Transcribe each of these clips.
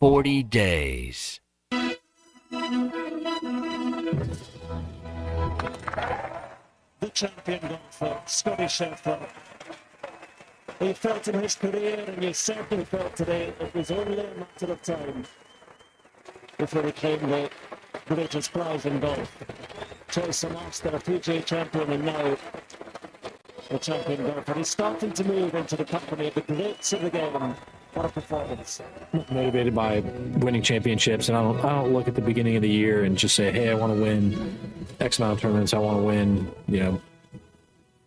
40 days. The champion golfer, Scotty Scheffler. He felt in his career, and he certainly felt today, it was only a matter of time before he claimed the greatest prize in golf. Choice of Master, a PGA champion, and now the champion golfer. He's starting to move into the company of the greats of the game. What a performance. Motivated by winning championships, and I don't look at the beginning of the year and just say, hey, I want to win X amount of tournaments, I want to win,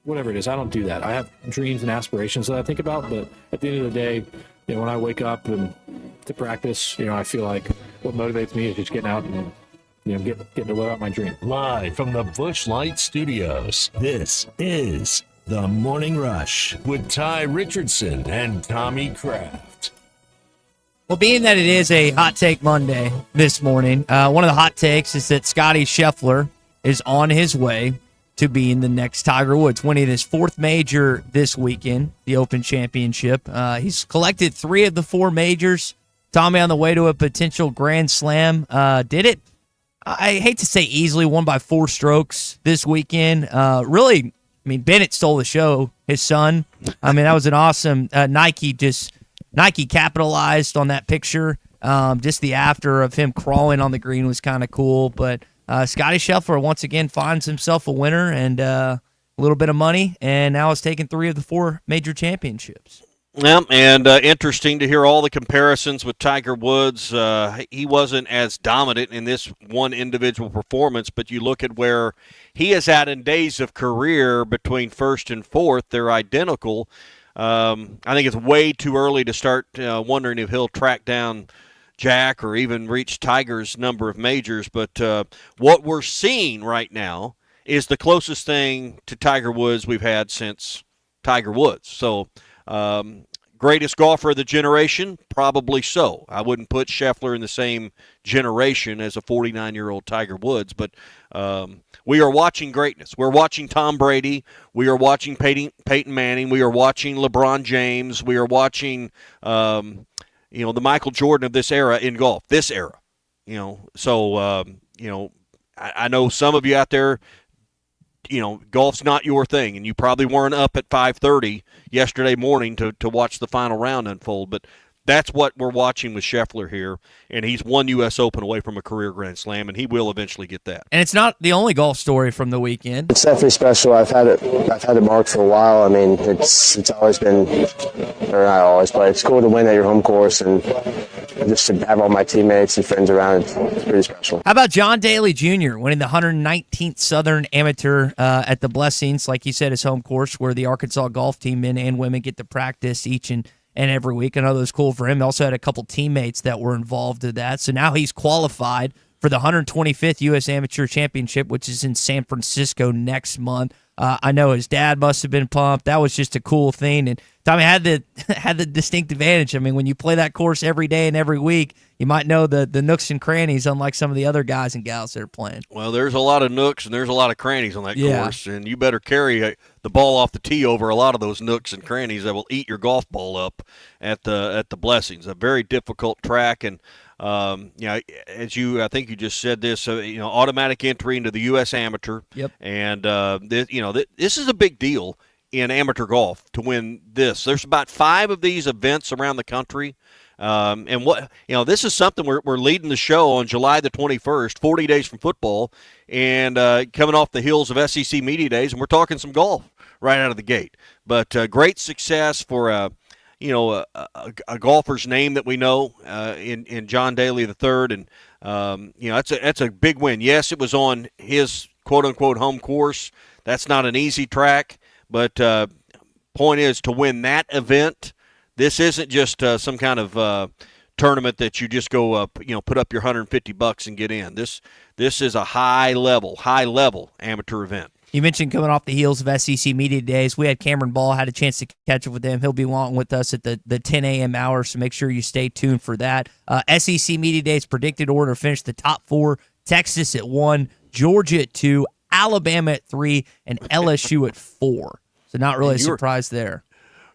whatever it is. I don't do that. I have dreams and aspirations that I think about, but at the end of the day, when I wake up and to practice, I feel like what motivates me is just getting out and getting to live out my dream. Live from the Busch Light Studios, this is The Morning Rush with Ty Richardson and Tommy Kraft. Well, being that it is a Hot Take Monday this morning, one of the hot takes is that Scotty Scheffler is on his way to being the next Tiger Woods, winning his fourth major this weekend, the Open Championship. He's collected 3 of the 4 majors. Tommy on the way to a potential Grand Slam. Did it, I hate to say easily, won by 4 strokes this weekend. Really, Bennett stole the show, his son. That was an awesome Nike capitalized on that picture. Just the after of him crawling on the green was kind of cool. But Scotty Scheffler once again finds himself a winner and a little bit of money, and now has taken 3 of the 4 major championships. Yeah, and interesting to hear all the comparisons with Tiger Woods. He wasn't as dominant in this one individual performance, but you look at where he is at in days of career between first and fourth, they're identical. I think it's way too early to start wondering if he'll track down Jack or even reach Tiger's number of majors. But what we're seeing right now is the closest thing to Tiger Woods we've had since Tiger Woods. So greatest golfer of the generation? Probably so. I wouldn't put Scheffler in the same generation as a 49-year-old Tiger Woods, but we are watching greatness. We're watching Tom Brady. We are watching Peyton Manning. We are watching LeBron James. We are watching the Michael Jordan of this era in golf, this era. I know some of you out there, golf's not your thing, and you probably weren't up at 5:30 yesterday morning to watch the final round unfold, but that's what we're watching with Scheffler here, and he's one U.S. Open away from a career Grand Slam, and he will eventually get that. And it's not the only golf story from the weekend. It's definitely special. I've had it marked for a while. It's always been, or not always, but it's cool to win at your home course, and just to have all my teammates and friends around, it's pretty special. How about John Daly Jr. winning the 119th Southern Amateur at the Blessings, like you said, his home course, where the Arkansas golf team, men and women, get to practice each and every week. I know that was cool for him. He also had a couple teammates that were involved in that. So now he's qualified for the 125th U.S. Amateur Championship, which is in San Francisco next month. I know his dad must have been pumped. That was just a cool thing. And Tommy had the distinct advantage. When you play that course every day and every week, you might know the nooks and crannies, unlike some of the other guys and gals that are playing. Well, there's a lot of nooks and there's a lot of crannies on that course, and you better carry the ball off the tee over a lot of those nooks and crannies that will eat your golf ball up at the Blessings. A very difficult track, and I think you just said this, automatic entry into the U.S. Amateur. Yep. And this is a big deal in amateur golf to win this. There's about 5 of these events around the country. This is something we're leading the show on July the 21st, 40 days from football, and coming off the heels of SEC Media Days, and we're talking some golf right out of the gate. But great success for a golfer's name that we know in John Daly III, and that's a big win. Yes, it was on his quote unquote home course. That's not an easy track, but point is to win that event. This isn't just some kind of tournament that you just go put up your $150 and get in. This is a high level amateur event. You mentioned coming off the heels of SEC Media Days. We had Cameron Ball, had a chance to catch up with him. He'll be along with us at the 10 a.m. hour, so make sure you stay tuned for that. SEC Media Days predicted order finished the top 4, Texas at 1, Georgia at 2, Alabama at 3, and LSU at 4. So not really a surprise there.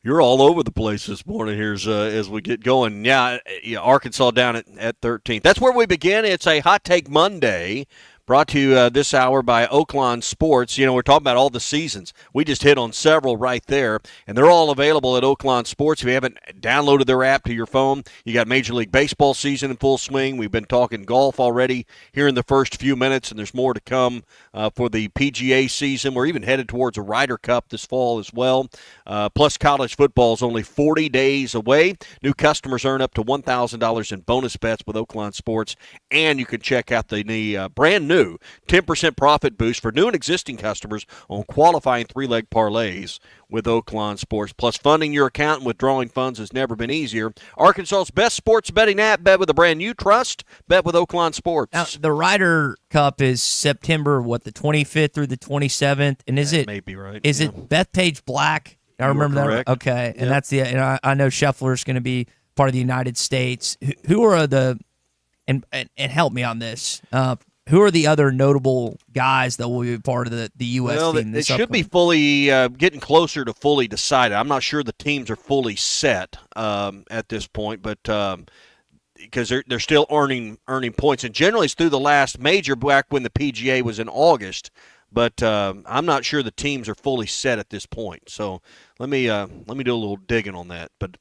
You're all over the place this morning here as we get going. Yeah, Arkansas down at 13th. That's where we begin. It's a Hot Take Monday, brought to you this hour by Oaklawn Sports. We're talking about all the seasons. We just hit on several right there, and they're all available at Oaklawn Sports. If you haven't downloaded their app to your phone, you got Major League Baseball season in full swing. We've been talking golf already here in the first few minutes, and there's more to come for the PGA season. We're even headed towards a Ryder Cup this fall as well. Plus, college football is only 40 days away. New customers earn up to $1,000 in bonus bets with Oaklawn Sports, and you can check out the brand new 10% profit boost for new and existing customers on qualifying three-leg parlays with Oaklawn Sports. Plus, funding your account and withdrawing funds has never been easier. Arkansas's best sports betting app. Bet with a brand you trust. Bet with Oaklawn Sports. Now, the Ryder Cup is September, the 25th through the 27th? And is it? May be right. Is it Bethpage Black? I remember that. Okay, and that's and I know Scheffler's going to be part of the United States. Who are the and help me on this? Who are the other notable guys that will be part of the U.S. team? It should be fully getting closer to fully decided. I'm not sure the teams are fully set at this point, but because they're still earning points, and generally it's through the last major back when the PGA was in August. But I'm not sure the teams are fully set at this point. So let me do a little digging on that. But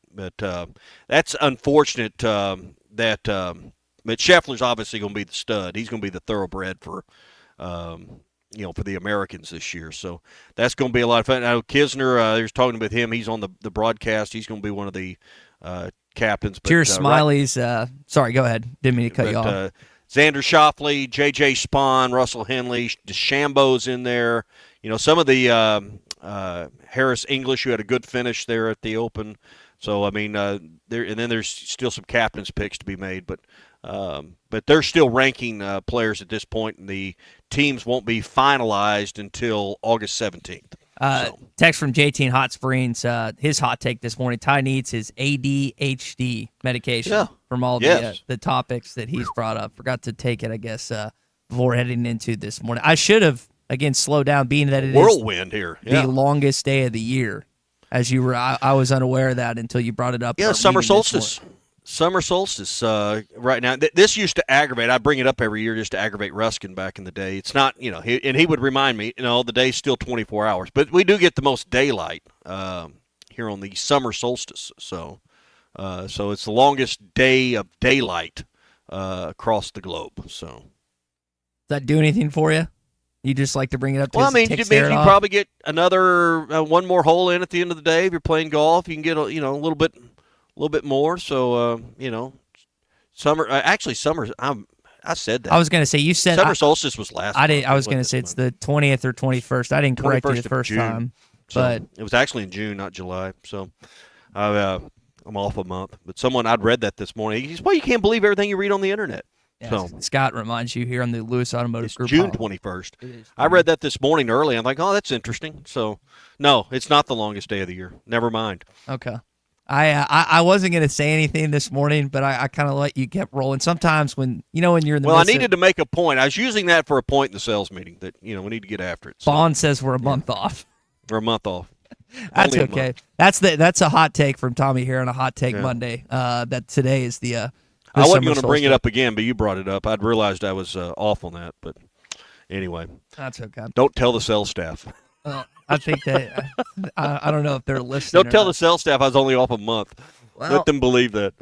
that's unfortunate that. But Scheffler's obviously going to be the stud. He's going to be the thoroughbred for the Americans this year. So that's going to be a lot of fun. Now, Kisner, there's talking with him. He's on the broadcast. He's going to be one of the captains. But, Cheers, Smiley's. Sorry, go ahead. Didn't mean to cut you off. Xander Schauffele, J.J. Spahn, Russell Henley, DeChambeau's in there. Some of the Harris English who had a good finish there at the Open. So, I mean, and then there's still some captains' picks to be made. But they're still ranking players at this point, and the teams won't be finalized until August 17th. Text from JT in Hot Springs. His hot take this morning: Ty needs his ADHD medication from all the topics that he's brought up. Forgot to take it, I guess, before heading into this morning. I should have, again, slowed down, being that it whirlwind here. The longest day of the year. As you were, I was unaware of that until you brought it up. Yeah, summer solstice. Summer solstice right now. This used to aggravate. I bring it up every year just to aggravate Ruskin back in the day. It's not, and he would remind me, the day's still 24 hours. But we do get the most daylight here on the summer solstice. So it's the longest day of daylight across the globe. So does that do anything for you? You just like to bring it up to Well, I mean, it means you probably get another one more hole in at the end of the day. If you're playing golf, you can get a little bit more. So summer. Actually, summer. I said that. I was going to say you said summer solstice was last. I was going to say it's the 20th or 21st. I didn't correct you the first time, but it was actually in June, not July. So I'm off a month. But I'd read that this morning. He said, "Well, you can't believe everything you read on the internet." Yeah, so Scott reminds you here on the Lewis Automotive Group. June 21st. I read that this morning early. I'm like, oh, that's interesting. So, no, it's not the longest day of the year. Never mind. Okay. I wasn't going to say anything this morning, but I kind of let you keep rolling. Sometimes when you're in the I needed to make a point. I was using that for a point in the sales meeting that, we need to get after it. So. Bond says we're a month off. We're a month off. That's okay. That's a hot take from Tommy here on a Hot Take Monday. That today is the I wasn't going to bring it up again, but you brought it up. I'd realized I was off on that, but anyway. That's okay. Don't tell the sales staff. I think that I don't know if they're listening. Don't tell the sales staff I was only off a month. Well, let them believe that.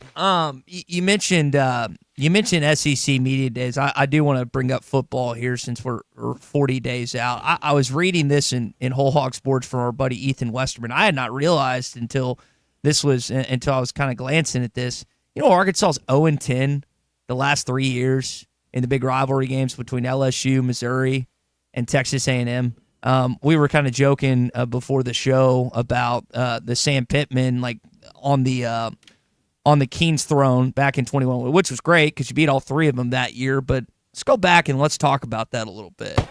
You mentioned SEC media days. I do want to bring up football here since we're 40 days out. I was reading this in Whole Hog Sports from our buddy Ethan Westerman. I had not realized until I was kind of glancing at this. Arkansas's 0-10 the last 3 years in the big rivalry games between LSU, Missouri, and Texas A&M. We were kind of joking before the show about the Sam Pittman on the King's throne back in 21, which was great because you beat all three of them that year. But let's go back and let's talk about that a little bit.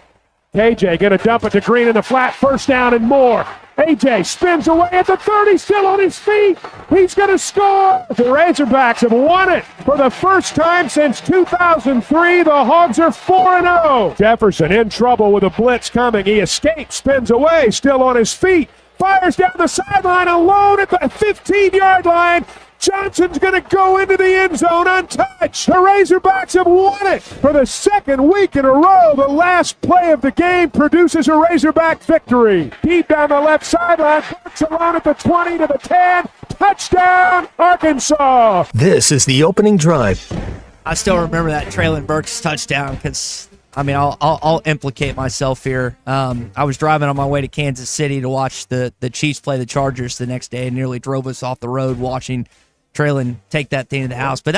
KJ going to dump it to Green in the flat, first down and more. AJ spins away at the 30, still on his feet. He's going to score. The Razorbacks have won it for the first time since 2003. The Hogs are 4-0. Jefferson in trouble with a blitz coming. He escapes, spins away, still on his feet. Fires down the sideline alone at the 15-yard line. Johnson's going to go into the end zone untouched. The Razorbacks have won it for the second week in a row. The last play of the game produces a Razorback victory. Deep down the left sideline, Burks alone at the 20 to the 10. Touchdown, Arkansas. This is the opening drive. I still remember that Traylon Burks touchdown because, I mean, I'll implicate myself here. I was driving on my way to Kansas City to watch the Chiefs play the Chargers the next day and nearly drove us off the road watching Traylon take that thing to the house. But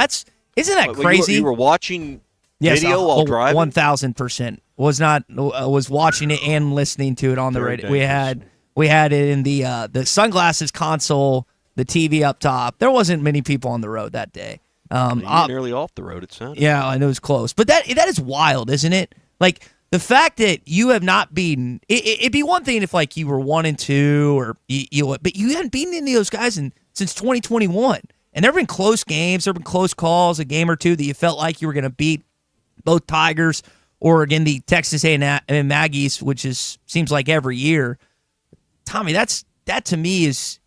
isn't that crazy? You were watching video while driving? 1,000%. Was watching it and listening to it on the radio. We had it in the sunglasses console, the TV up top. There wasn't many people on the road that day. You were nearly off the road, it sounded. Yeah, and it was close. But that is wild, isn't it? Like, the fact that you have not beaten it'd be one thing if, like, you were 1-2 or but you hadn't beaten any of those guys since 2021. And there have been close games, there have been close calls, a game or two that you felt like you were going to beat both Tigers or, again, the Texas A&M Aggies, which seems like every year. Tommy, that to me is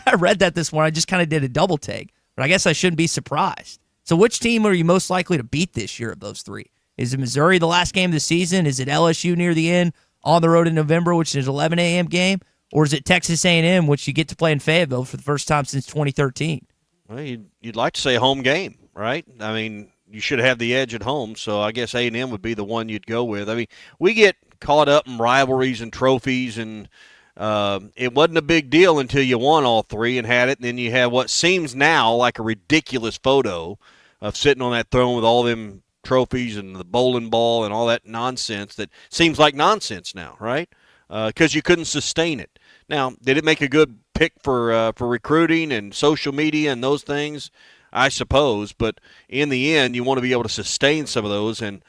I read that this morning. I just kind of did a double take. But I guess I shouldn't be surprised. So which team are you most likely to beat this year of those three? Is it Missouri the last game of the season? Is it LSU near the end on the road in November, which is an 11 a.m. game? Or is it Texas A&M, which you get to play in Fayetteville for the first time since 2013? Well, you'd like to say home game, right? I mean, you should have the edge at home, so I guess A&M would be the one you'd go with. I mean, we get caught up in rivalries and trophies, and it wasn't a big deal until you won all three and had it, and then you have what seems now like a ridiculous photo of sitting on that throne with all them trophies and the bowling ball and all that nonsense that seems like nonsense now, right? Because you couldn't sustain it. Now, did it make a good pick for recruiting and social media and those things? I suppose, but in the end, you want to be able to sustain some of those, and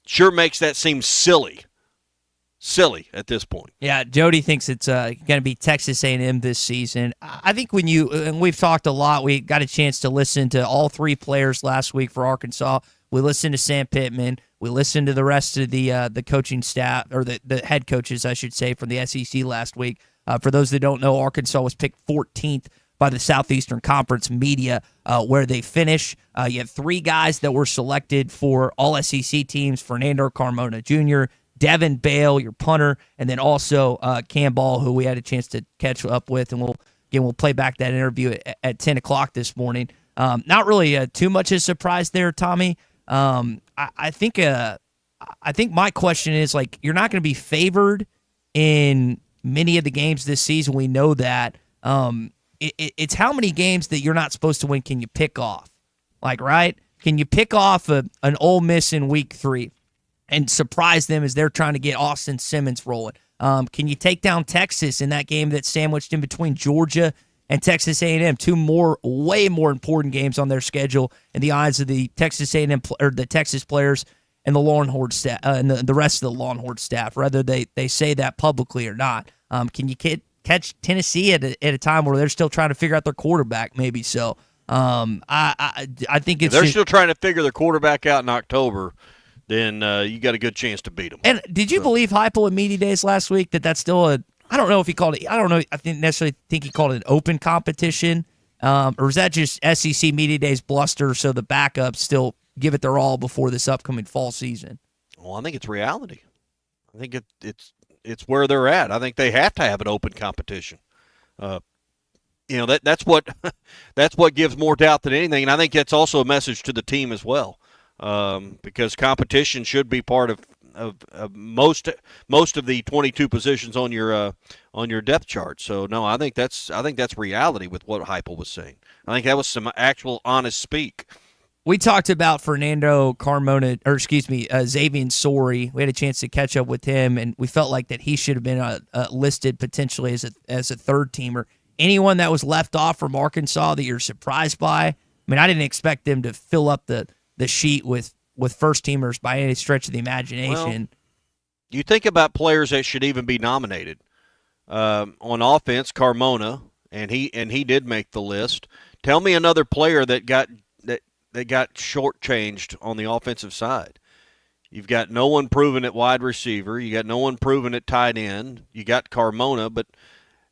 sure makes that seem silly at this point. Yeah, Jody thinks it's going to be Texas A&M this season. I think and we've talked a lot, we got a chance to listen to all three players last week for Arkansas. We listened to Sam Pittman. We listened to the rest of the coaching staff, or the head coaches, I should say, from the SEC last week. For those that don't know, Arkansas was picked 14th by the Southeastern Conference media, where they finish. You have three guys that were selected for all SEC teams: Fernando Carmona Jr., Devin Bale, your punter, and then also Cam Ball, who we had a chance to catch up with, and we'll play back that interview at 10 o'clock this morning. Not really too much of a surprise there, Tommy. I think my question is, like, you're not going to be favored in many of the games this season. We know that. It's how many games that you're not supposed to win can you pick off? Like, right? Can you pick off an Ole Miss in week 3 and surprise them as they're trying to get Austin Simmons rolling? Can you take down Texas in that game that's sandwiched in between Georgia and Texas A&M, way more important games on their schedule in the eyes of the Texas A&M or the Texas players and the Longhorn staff and the rest of the Longhorn staff, whether they say that publicly or not? Can you catch Tennessee at a time where they're still trying to figure out their quarterback? Maybe so. I think if they're still trying to figure their quarterback out in October, then you got a good chance to beat them. And did you believe Heupel at Media Days last week that's still I don't know if he called it. I don't know. I didn't necessarily think he called it an open competition, or is that just SEC Media Days bluster so the backups still give it their all before this upcoming fall season? Well, I think it's reality. I think it's where they're at. I think they have to have an open competition. That's what gives more doubt than anything, and I think that's also a message to the team as well, because competition should be part of most of the 22 positions on your depth chart. So no, I think that's reality with what Heupel was saying. I think that was some actual honest speak. We talked about Fernando Carmona, or excuse me, Xavier Sori. We had a chance to catch up with him, and we felt like that he should have been listed potentially as a third teamer. Anyone that was left off from Arkansas that you're surprised by? I mean, I didn't expect them to fill up the sheet with first teamers by any stretch of the imagination. Well, you think about players that should even be nominated. On offense, Carmona, and he did make the list. Tell me another player that got shortchanged on the offensive side. You've got no one proven at wide receiver. You got no one proven at tight end. You got Carmona, but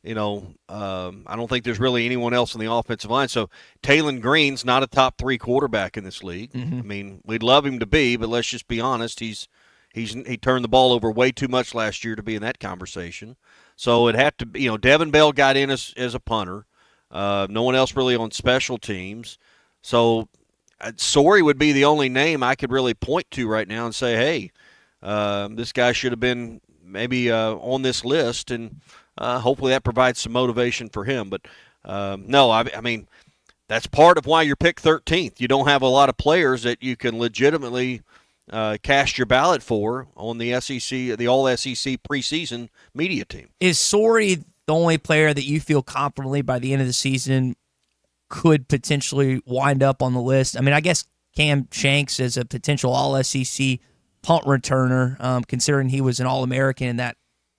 I don't think there's really anyone else on the offensive line. So Taylon Green's not a top 3 quarterback in this league. Mm-hmm. I mean, we'd love him to be, but let's just be honest. He turned the ball over way too much last year to be in that conversation. So it had to be, Devin Bell got in as a punter. No one else really on special teams. So Sorey would be the only name I could really point to right now and say, hey, this guy should have been maybe on this list, and hopefully that provides some motivation for him. But no, I mean, that's part of why you're picked 13th. You don't have a lot of players that you can legitimately cast your ballot for on the SEC, the All-SEC preseason media team. Is Sorey the only player that you feel confidently by the end of the season could potentially wind up on the list? I mean, I guess Cam Shanks is a potential All-SEC punt returner, considering he was an All-American in that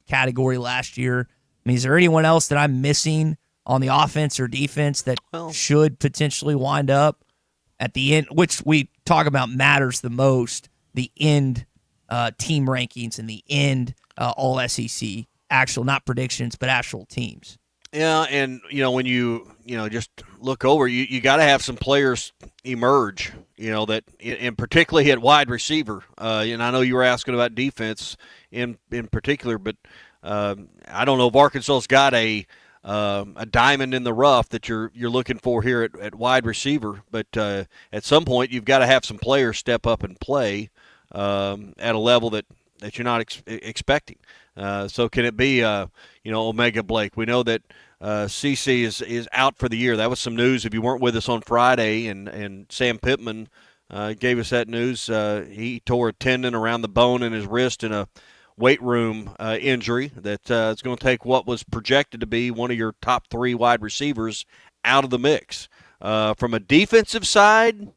category last year. I mean, is there anyone else that I'm missing on the offense or defense that should potentially wind up at the end, which we talk about matters the most, the end team rankings and the end All-SEC, actual, not predictions, but actual teams? Yeah, and when you just look over, you got to have some players emerge. That, and particularly at wide receiver. And I know you were asking about defense in particular, but I don't know if Arkansas's got a diamond in the rough that you're looking for here at wide receiver. But at some point, you've got to have some players step up and play at a level that you're not expecting. So can it be Omega Blake? We know that CC is out for the year. That was some news if you weren't with us on Friday, and Sam Pittman gave us that news. He tore a tendon around the bone in his wrist in a weight room injury that is going to take what was projected to be one of your top 3 wide receivers out of the mix. From a defensive side,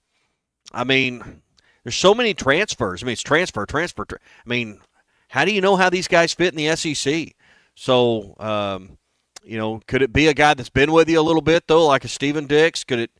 I mean, there's so many transfers. I mean, it's transfer. I mean, how do you know how these guys fit in the SEC? So, could it be a guy that's been with you a little bit, though, like a Steven Dix? Could it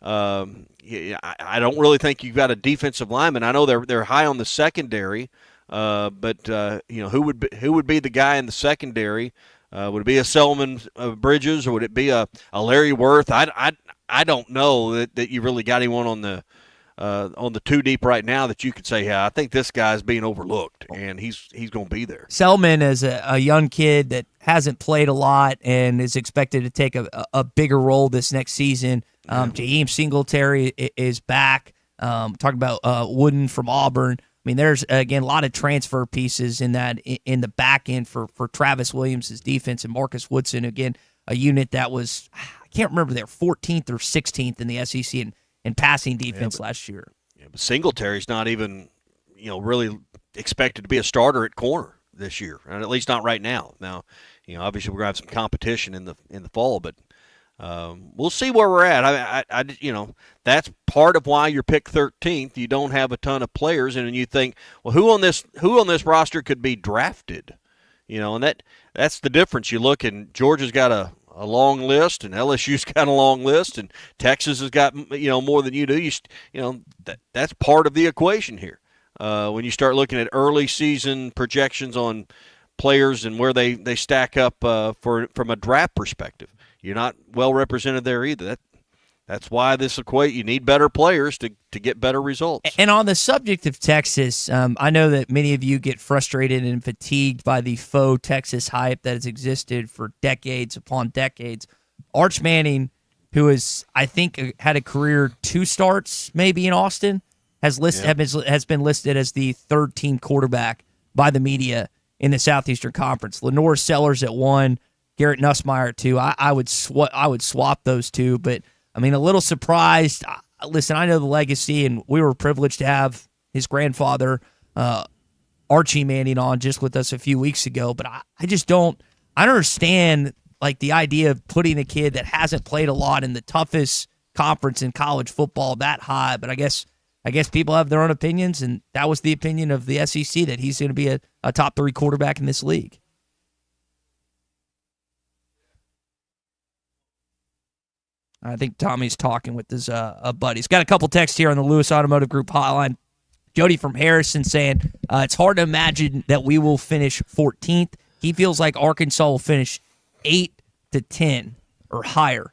I don't really think you've got a defensive lineman. I know they're high on the secondary, but who would be the guy in the secondary? Would it be a Selman Bridges, or would it be a Larry Worth? I don't know that you really got anyone on the 2 deep right now that you could say, yeah, I think this guy's being overlooked, and he's going to be there. Selman is a young kid that hasn't played a lot and is expected to take a bigger role this next season. Jaheim Singletary is back. Talking about Wooden from Auburn. I mean, there's, again, a lot of transfer pieces in the back end for Travis Williams' defense, and Marcus Woodson, again, a unit that was, I can't remember, they're 14th or 16th in the SEC in passing defense last year. Yeah, but Singletary's not even, really expected to be a starter at corner this year, and at least not right now. Now, obviously we're going to have some competition in the fall, but we'll see where we're at. That's part of why you're picked 13th. You don't have a ton of players, and you think, well, who on this roster could be drafted? And that's the difference. You look, and Georgia's got a long list, and LSU's got a long list, and Texas has got more than you do. That's part of the equation here. When you start looking at early season projections on players and where they stack up from a draft perspective, you're not well represented there either. That's why you need better players to get better results. And on the subject of Texas, I know that many of you get frustrated and fatigued by the faux Texas hype that has existed for decades upon decades. Arch Manning, who is, I think, had a career 2 starts maybe in Austin, has been listed as the 3rd-team quarterback by the media in the Southeastern Conference. Lenore Sellers at 1, Garrett Nussmeier at 2. I would swap those 2, but I mean, a little surprised. Listen, I know the legacy, and we were privileged to have his grandfather, Archie Manning, on just with us a few weeks ago, but I just don't understand the idea of putting a kid that hasn't played a lot in the toughest conference in college football that high. But I guess people have their own opinions, and that was the opinion of the SEC, that he's going to be a top 3 quarterback in this league. I think Tommy's talking with his buddies. Got a couple texts here on the Lewis Automotive Group hotline. Jody from Harrison saying it's hard to imagine that we will finish 14th. He feels like Arkansas will finish 8 to 10 or higher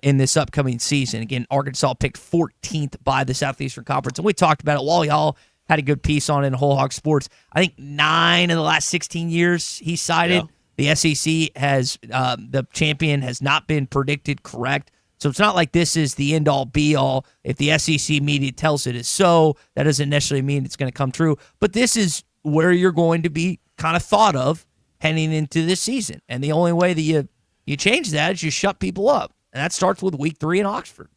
in this upcoming season. Again, Arkansas picked 14th by the Southeastern Conference, and we talked about it. Wally Hall had a good piece on it in Whole Hog Sports. I think 9 of the last 16 years he cited. Yeah. The SEC has the champion has not been predicted correct. So it's not like this is the end-all, be-all. If the SEC media tells it is so, that doesn't necessarily mean it's going to come true. But this is where you're going to be kind of thought of heading into this season. And the only way that you change that is you shut people up. And that starts with Week 3 in Oxford.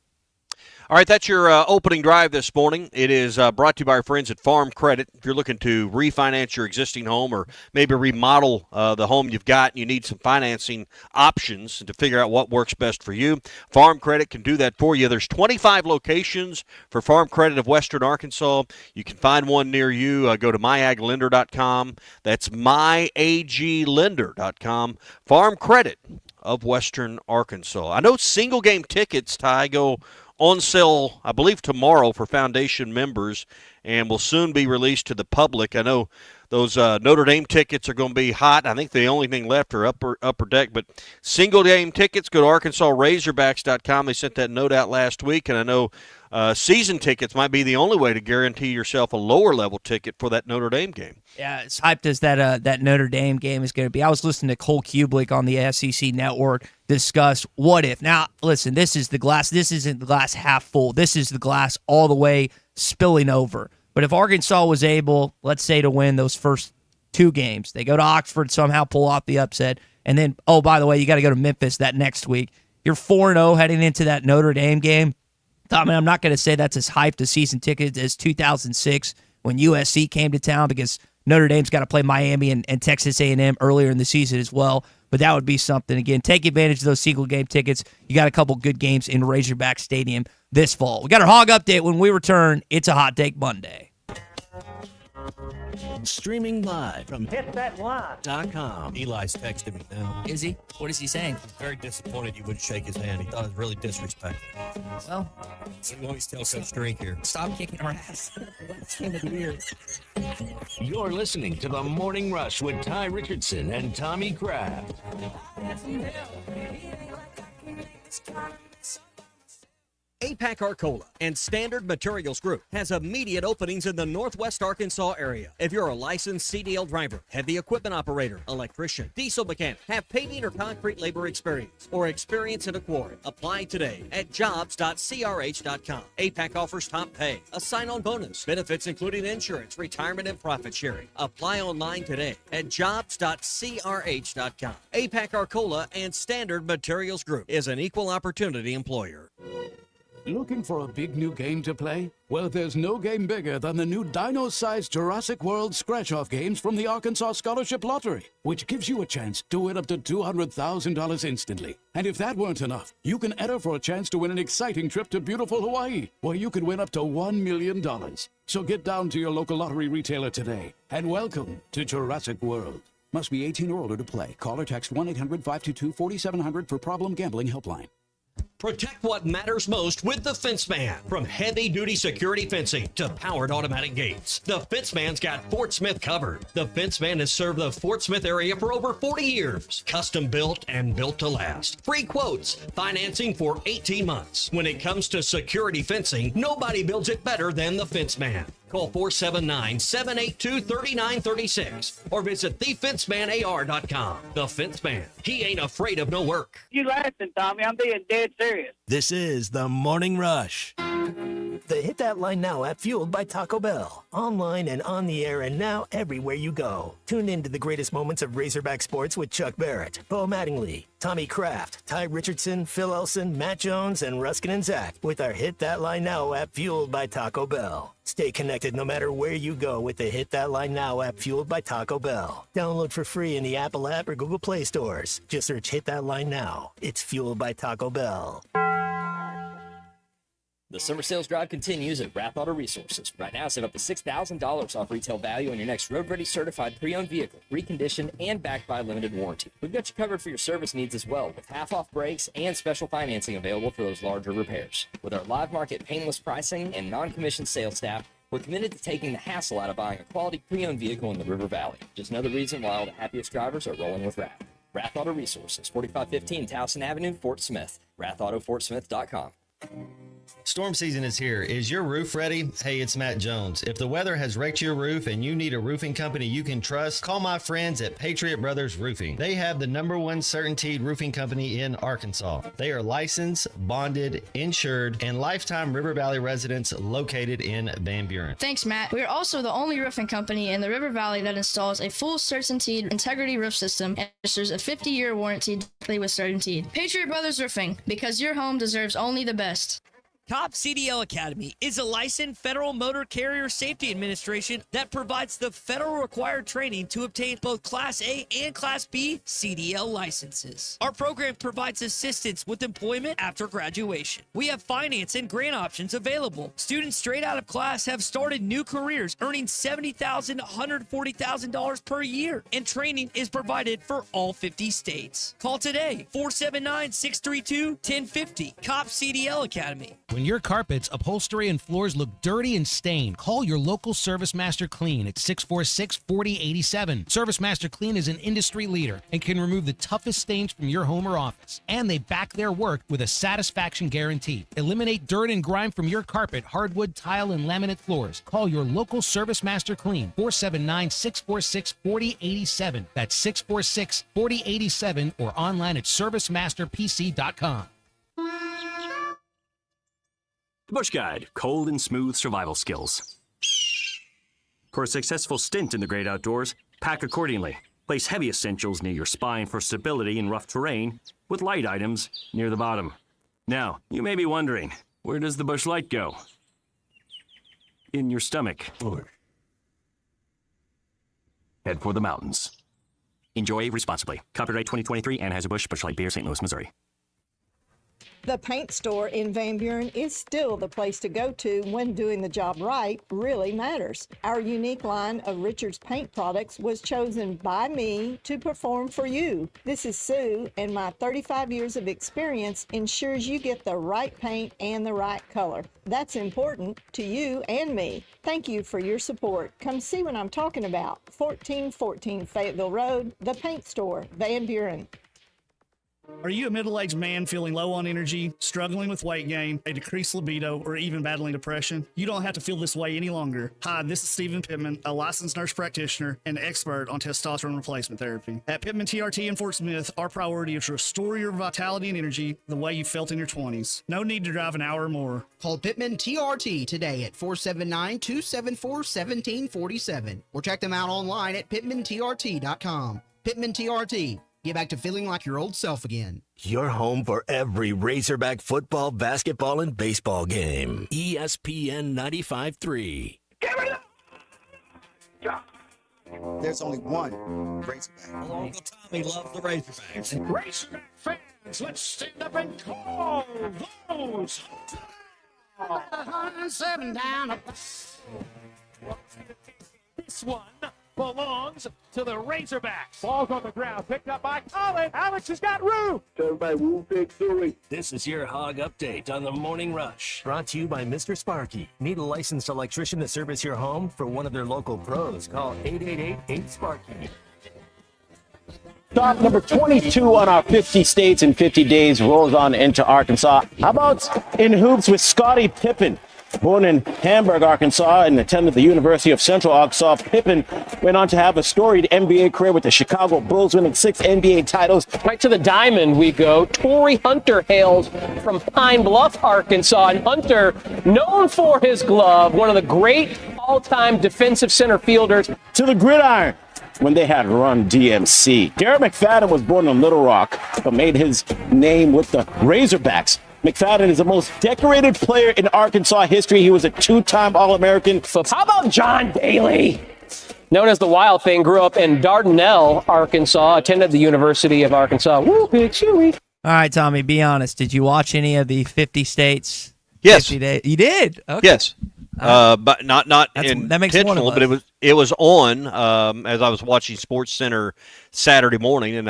All right, that's your opening drive this morning. It is brought to you by our friends at Farm Credit. If you're looking to refinance your existing home or maybe remodel the home you've got and you need some financing options to figure out what works best for you, Farm Credit can do that for you. There's 25 locations for Farm Credit of Western Arkansas. You can find one near you. Go to myaglender.com. That's myaglender.com. Farm Credit of Western Arkansas. I know single game tickets, Ty, go on sale, I believe, tomorrow for Foundation members and will soon be released to the public. I know those Notre Dame tickets are going to be hot. I think the only thing left are upper deck. But single game tickets, go to ArkansasRazorbacks.com. They sent that note out last week, and I know season tickets might be the only way to guarantee yourself a lower level ticket for that Notre Dame game. Yeah, as hyped as that Notre Dame game is going to be. I was listening to Cole Kublik on the SEC Network discuss what if. Now, listen, this is the glass. This isn't the glass half full. This is the glass all the way spilling over. But if Arkansas was able, let's say, to win those first 2 games, they go to Oxford, somehow pull off the upset, and then, oh, by the way, you got to go to Memphis that next week. You're 4-0 heading into that Notre Dame game. I mean, I'm not going to say that's as hyped a season ticket as 2006 when USC came to town, because Notre Dame's got to play Miami and Texas A&M earlier in the season as well. But that would be something. Again, take advantage of those single game tickets. You got a couple good games in Razorback Stadium this fall. We got our Hog Update when we return. It's a Hot Take Monday. Streaming live from hitthatline.com. Eli's texting me now. Is he? What is he saying? Very disappointed you wouldn't shake his hand. He thought it was really disrespectful. Well, So you always tell Coach Drink here. stop kicking our ass. It's the end of the year. You're listening to The Morning Rush with Ty Richardson and Tommy Kraft. APAC Arcola and Standard Materials Group has immediate openings in the Northwest Arkansas area. If you're a licensed CDL driver, heavy equipment operator, electrician, diesel mechanic, have paving or concrete labor experience, or experience in a quarry, apply today at jobs.crh.com. APAC offers top pay, a sign-on bonus, benefits including insurance, retirement, and profit sharing. Apply online today at jobs.crh.com. APAC Arcola and Standard Materials Group is an equal opportunity employer. Looking for a big new game to play? Well, there's no game bigger than the new dino-sized Jurassic World scratch-off games from the Arkansas Scholarship Lottery, which gives you a chance to win up to $200,000 instantly. And if that weren't enough, you can enter for a chance to win an exciting trip to beautiful Hawaii, where you could win up to $1 million. So get down to your local lottery retailer today, and welcome to Jurassic World. Must be 18 or older to play. Call or text 1-800-522-4700 for Problem Gambling Helpline. Protect what matters most with the Fence Man. From heavy-duty security fencing to powered automatic gates, the Fence Man's got Fort Smith covered. The Fence Man has served the Fort Smith area for over 40 years. Custom built and built to last. Free quotes, financing for 18 months. When it comes to security fencing, nobody builds it better than the Fence Man. Call 479-782-3936 or visit thefencemanAR.com. The Fence Man. He ain't afraid of no work. You laughing, Tommy? I'm being dead serious. This is The Morning Rush. The Hit That Line Now app, fueled by Taco Bell. Online and on the air and now everywhere you go. Tune in to the greatest moments of Razorback sports with Chuck Barrett, Bo Mattingly, Tommy Kraft, Ty Richardson, Phil Elson, Matt Jones, and Ruskin and Zach with our Hit That Line Now app, fueled by Taco Bell. Stay connected no matter where you go with the Hit That Line Now app, fueled by Taco Bell. Download for free in the Apple app or Google Play stores. Just search Hit That Line Now. It's fueled by Taco Bell. The summer sales drive continues at Rath Auto Resources. Right now, save up to $6,000 off retail value on your next road-ready certified pre-owned vehicle, reconditioned and backed by limited warranty. We've got you covered for your service needs as well, with half-off brakes and special financing available for those larger repairs. With our live market painless pricing and non-commissioned sales staff, We're committed to taking the hassle out of buying a quality pre-owned vehicle in the River Valley. Just another reason why all the happiest drivers are rolling with Rath. Rath Auto Resources, 4515 Towson Avenue, Fort Smith. RathAutoFortSmith.com. Storm season is here. Is your roof ready? Hey, it's Matt Jones. If the weather has wrecked your roof and you need a roofing company you can trust, call my friends at Patriot Brothers Roofing. They have the #1 certainteed roofing company in Arkansas. They are licensed, bonded, insured, and lifetime River Valley residents located in Van Buren. Thanks, Matt. We are also the only roofing company in the River Valley that installs a full CertainTeed integrity roof system and registers a 50-year warranty directly with CertainTeed. Patriot Brothers Roofing, because your home deserves only the best. COP CDL Academy is a licensed Federal Motor Carrier Safety Administration that provides the federal required training to obtain both Class A and Class B CDL licenses. Our program provides assistance with employment after graduation. We have finance and grant options available. Students straight out of class have started new careers earning $70,000 to $140,000 per year, and training is provided for all 50 states. Call today, 479-632-1050, COP CDL Academy. When your carpets, upholstery, and floors look dirty and stained, call your local Service Master Clean at 646-4087. Service Master Clean is an industry leader and can remove the toughest stains from your home or office. And they back their work with a satisfaction guarantee. Eliminate dirt and grime from your carpet, hardwood, tile, and laminate floors. Call your local Service Master Clean, 479-646-4087. That's 646-4087 or online at servicemasterpc.com. Bush Guide, cold and smooth survival skills. For a successful stint in the great outdoors, pack accordingly. Place heavy essentials near your spine for stability in rough terrain, with light items near the bottom. Now, you may be wondering, where does the Bush Light go? In your stomach. Head for the mountains. Enjoy responsibly. Copyright 2023, Anheuser-Busch, Bush Light Beer, St. Louis, Missouri. The paint store in Van Buren is still the place to go to when doing the job right really matters. Our unique line of Richards paint products was chosen by me to perform for you. This is Sue, and my 35 years of experience ensures you get the right paint and the right color. That's important to you and me. Thank you for your support. Come see what I'm talking about. 1414 Fayetteville Road, the paint store, Van Buren. Are you a middle-aged man feeling low on energy, struggling with weight gain, a decreased libido, or even battling depression? You don't have to feel this way any longer. Hi, this is Stephen Pittman, a licensed nurse practitioner and expert on testosterone replacement therapy. At Pittman TRT in Fort Smith, our priority is to restore your vitality and energy the way you felt in your 20s. No need to drive an hour or more. Call Pittman TRT today at 479-274-1747 or check them out online at pittmantrt.com. Pittman TRT. Get back to feeling like your old self again. Your home for every Razorback football, basketball, and baseball game. ESPN 95.3. There's only one Razorback. Uncle Tommy loves the Razorbacks. Razorback fans, let's stand up and call those. 107 down. This one belongs to the Razorbacks. Ball's on the ground, picked up by Colin. Alex has got room. Everybody, woo, big Philly. This is your hog update on the Morning Rush. Brought to you by Mr. Sparky. Need a licensed electrician to service your home? For one of their local pros, call 888-8-SPARKY. Stop number 22 on our 50 states in 50 days rolls on into Arkansas. How about in hoops with Scottie Pippen? Born in Hamburg, Arkansas, and attended the University of Central Arkansas, Pippen went on to have a storied NBA career with the Chicago Bulls, winning 6 NBA titles. Right to the diamond we go. Torrey Hunter hails from Pine Bluff, Arkansas, and Hunter, known for his glove, one of the great all-time defensive center fielders. To the gridiron, when they had Run DMC. Darren McFadden was born in Little Rock, but made his name with the Razorbacks. McFadden is the most decorated player in Arkansas history. He was a 2-time All-American. How about John Daly? Known as the Wild Thing, grew up in Dardanelle, Arkansas, attended the University of Arkansas. Woo, big chewy. All right, Tommy, be honest. Did you watch any of the 50 states? Yes. 50 days? You did? Okay. Yes. But not that makes one of intentional, us. but it was on as I was watching Sports Center Saturday morning, and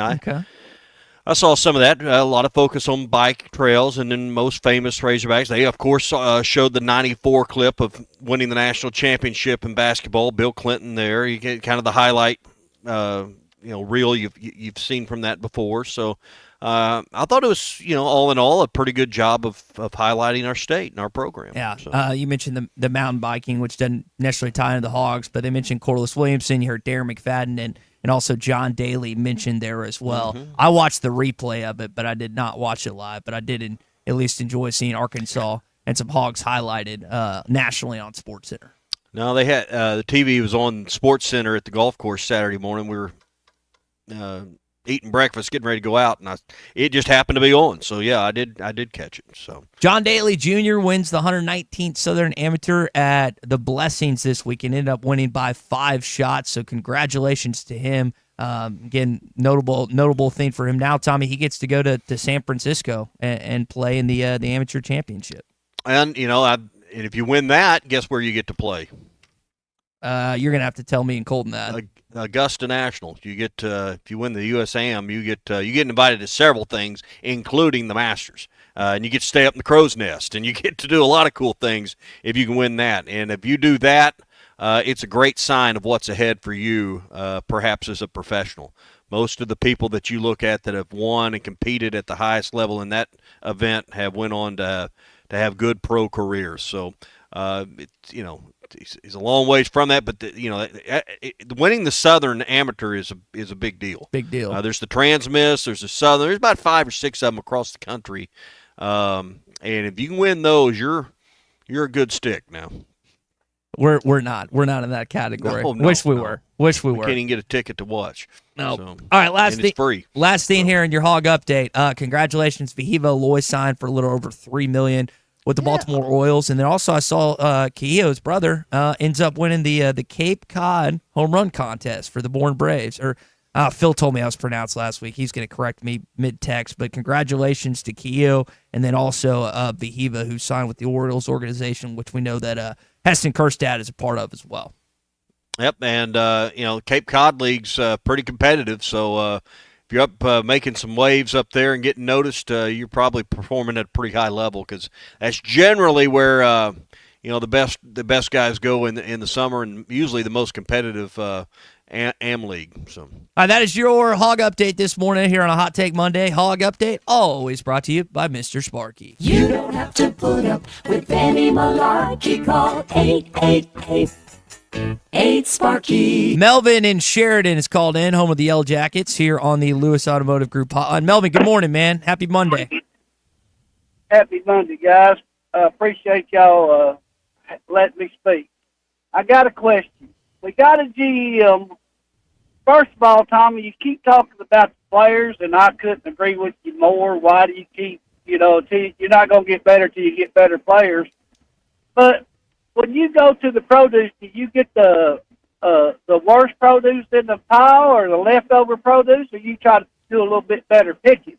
I saw some of that. A lot of focus on bike trails, and then most famous Razorbacks. They, of course, showed the '94 clip of winning the national championship in basketball. Bill Clinton there. You get kind of the highlight, reel you've seen from that before. So I thought it was, all in all, a pretty good job of highlighting our state and our program. Yeah. So. You mentioned the mountain biking, which doesn't necessarily tie into the Hogs, but they mentioned Corliss Williamson. You heard Darren McFadden and also John Daly mentioned there as well. Mm-hmm. I watched the replay of it, but I did not watch it live. But I did at least enjoy seeing Arkansas and some Hogs highlighted nationally on SportsCenter. No, they had the TV was on SportsCenter at the golf course Saturday morning. We were eating breakfast, getting ready to go out, and it just happened to be on. So yeah, I did catch it. So John Daly Jr. wins the 119th Southern Amateur at the Blessings this week and ended up winning by 5 shots. So congratulations to him. Again, notable thing for him now, Tommy. He gets to go to San Francisco and play in the amateur championship. And and if you win that, guess where you get to play? You're gonna have to tell me and Colton that. Augusta National. You get if you win the USAM, you get invited to several things, including the Masters, and you get to stay up in the crow's nest, and you get to do a lot of cool things if you can win that. And if you do that, it's a great sign of what's ahead for you, perhaps as a professional. Most of the people that you look at that have won and competed at the highest level in that event have went on to have good pro careers. So, he's a long ways from that, but winning the Southern Amateur is a big deal. Big deal. There's the Trans-Miss, there's the Southern. There's about 5 or 6 of them across the country, and if you can win those, you're a good stick now. We're not in that category. No, Wish we were. Wish we were. Can't even get a ticket to watch. No. So, all right, it's free. Last thing here in your Hog update. Congratulations, Vahiva Loy signed for a little over $3 million with the Baltimore Orioles, and then also I saw Keo's brother ends up winning the Cape Cod home run contest for the Bourne Braves. Or Phil told me I was pronounced last week. He's going to correct me mid-text, but congratulations to Keo, and then also Vahiva, who signed with the Orioles organization, which we know that Heston Kerstad is a part of as well. Yep, and Cape Cod League's pretty competitive, so if you're up making some waves up there and getting noticed, you're probably performing at a pretty high level, because that's generally where the best guys go in the summer, and usually the most competitive AM League. So that is your Hog update this morning here on a Hot Take Monday. Hog update always brought to you by Mr. Sparky. You don't have to put up with any malarkey. Call 888-8 Melvin in Sheridan is called in, home of the Yellow Jackets, here on the Lewis Automotive Group hotline. Melvin, good morning, man. Happy Monday. Happy Monday, guys. Appreciate y'all letting me speak. I got a question. We got a GM. First of all, Tommy, you keep talking about the players, and I couldn't agree with you more. Why do you keep, you're not going to get better till you get better players. But when you go to the produce, do you get the worst produce in the pile or the leftover produce, or you try to do a little bit better picking?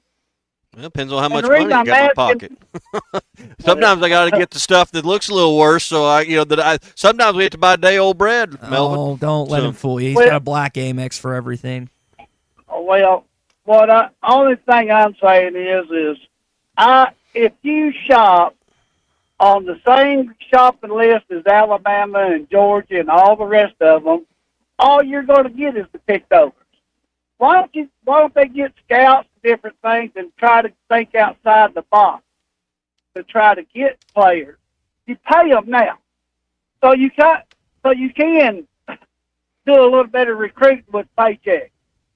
Well, depends on how much money you got in my pocket. Sometimes I got to get the stuff that looks a little worse, so sometimes we have to buy day-old bread, Melvin. Oh, don't let him fool you. He's got a black Amex for everything. Well, only thing I'm saying is if you shop on the same shopping list as Alabama and Georgia and all the rest of them, all you're going to get is the picked overs. Why don't they get scouts and different things and try to think outside the box to try to get players? You pay them now, so you can do a little bit of recruiting with paychecks.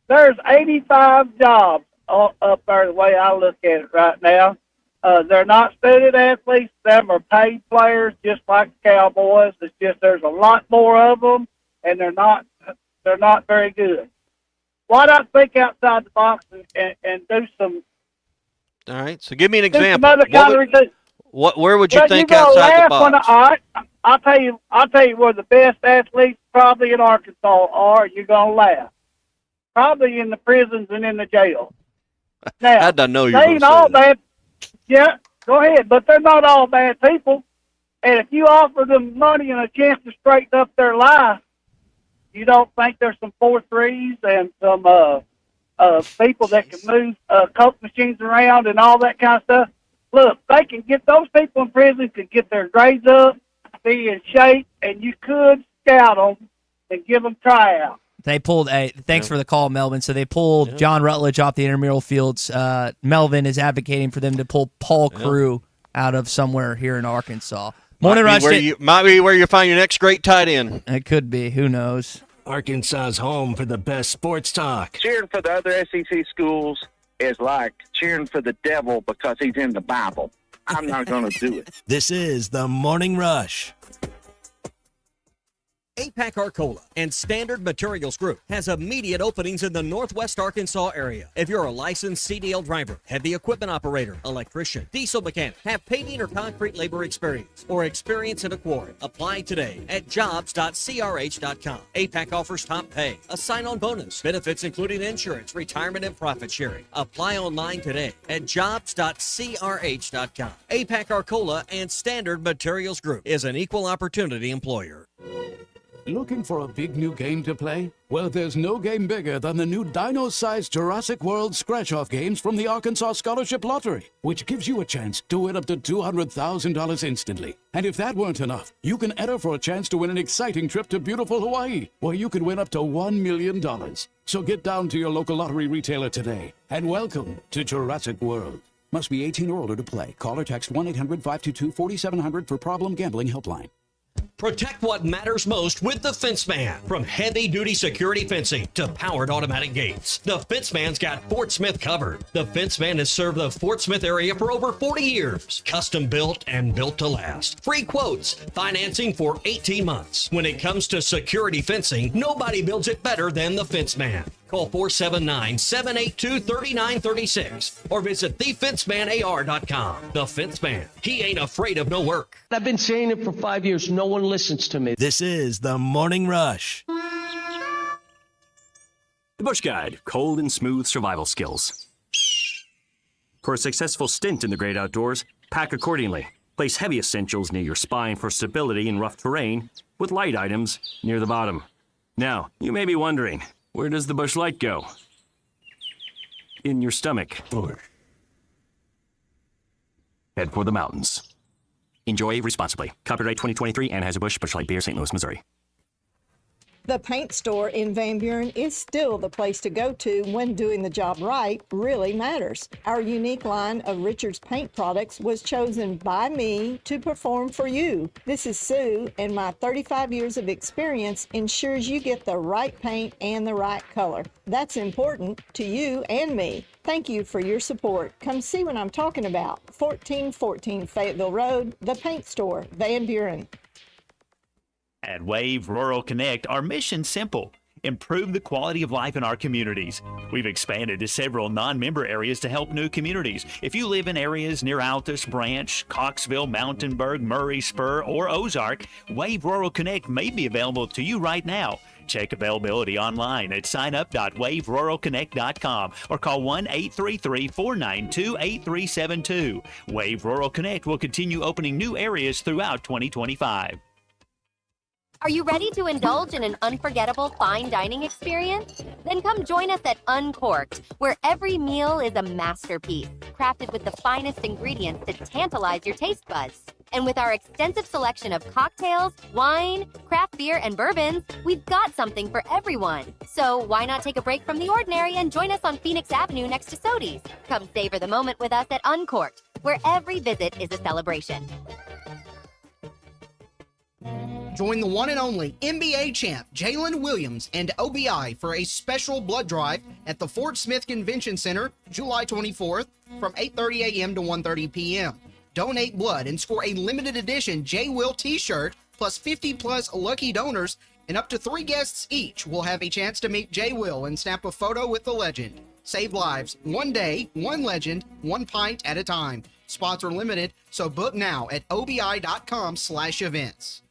There's 85 jobs up there the way I look at it right now. They're not student athletes. Them are paid players, just like the Cowboys. It's just there's a lot more of them, and they're not very good. Why not think outside the box and do some? All right, so give me an example. Where would you think outside the box? All right, I'll tell you where the best athletes probably in Arkansas are. You're gonna laugh. Probably in the prisons and in the jails. Now, I don't know you. They ain't all bad. Yeah, go ahead, but they're not all bad people. And if you offer them money and a chance to straighten up their life, you don't think there's some 4.3s and some people that can move Coke machines around and all that kind of stuff. Look, they can get those people in prison could get their grades up, be in shape, and you could scout them and give them tryouts. They pulled thanks for the call, Melvin. So they pulled John Rutledge off the intramural fields. Melvin is advocating for them to pull Paul Crew out of somewhere here in Arkansas. Morning Rush. Might be where you find your next great tight end. It could be. Who knows? Arkansas's home for the best sports talk. Cheering for the other SEC schools is like cheering for the devil because he's in the Bible. I'm not going to do it. This is the Morning Rush. APAC Arcola and Standard Materials Group has immediate openings in the Northwest Arkansas area. If you're a licensed CDL driver, heavy equipment operator, electrician, diesel mechanic, have paving or concrete labor experience, or experience in a quarry, apply today at jobs.crh.com. APAC offers top pay, a sign-on bonus, benefits including insurance, retirement, and profit sharing. Apply online today at jobs.crh.com. APAC Arcola and Standard Materials Group is an equal opportunity employer. Looking for a big new game to play? Well, there's no game bigger than the new dino-sized Jurassic World scratch-off games from the Arkansas Scholarship Lottery, which gives you a chance to win up to $200,000 instantly. And if that weren't enough, you can enter for a chance to win an exciting trip to beautiful Hawaii, where you could win up to $1 million. So get down to your local lottery retailer today, and welcome to Jurassic World. Must be 18 or older to play. Call or text 1-800-522-4700 for Problem Gambling Helpline. Protect what matters most with the Fence Man. From heavy-duty security fencing to powered automatic gates, the Fence Man's got Fort Smith covered. The Fence Man has served the Fort Smith area for over 40 years. Custom built and built to last. Free quotes, financing for 18 months. When it comes to security fencing, nobody builds it better than the Fence Man. Call 479-782-3936 or visit thefencemanar.com. The Fence Man. He ain't afraid of no work. I've been saying it for 5 years. No one listens to me. This is the Morning Rush. The Bush Guide, cold and smooth survival skills. For a successful stint in the great outdoors, pack accordingly. Place heavy essentials near your spine for stability in rough terrain, with light items near the bottom. Now, you may be wondering, where does the Bush Light go? In your stomach. Head for the mountains. Enjoy responsibly. Copyright 2023 Anheuser-Busch Busch Light Beer, St. Louis, Missouri. The paint store in Van Buren is still the place to go to when doing the job right really matters. Our unique line of Richards paint products was chosen by me to perform for you. This is Sue, and my 35 years of experience ensures you get the right paint and the right color. That's important to you and me. Thank you for your support. Come see what I'm talking about. 1414 Fayetteville Road, the paint store, Van Buren. At Wave Rural Connect, our mission's simple: improve the quality of life in our communities. We've expanded to several non-member areas to help new communities. If you live in areas near Altus, Branch, Coxville, Mountainburg, Murray, Spur, or Ozark, Wave Rural Connect may be available to you right now. Check availability online at signup.waveruralconnect.com or call 1-833-492-8372. Wave Rural Connect will continue opening new areas throughout 2025. Are you ready to indulge in an unforgettable fine dining experience? Then come join us at Uncorked, where every meal is a masterpiece, crafted with the finest ingredients to tantalize your taste buds. And with our extensive selection of cocktails, wine, craft beer, and bourbons, we've got something for everyone. So why not take a break from the ordinary and join us on Phoenix Avenue next to Sodi's? Come savor the moment with us at Uncorked, where every visit is a celebration. Join the one and only NBA champ Jalen Williams and OBI for a special blood drive at the Fort Smith Convention Center, July 24th from 8:30 a.m. to 1:30 p.m. Donate blood and score a limited edition J. Will t-shirt plus 50 plus lucky donors, and up to 3 guests each will have a chance to meet J. Will and snap a photo with the legend. Save lives, one day, one legend, one pint at a time. Spots are limited, so book now at obi.com/events.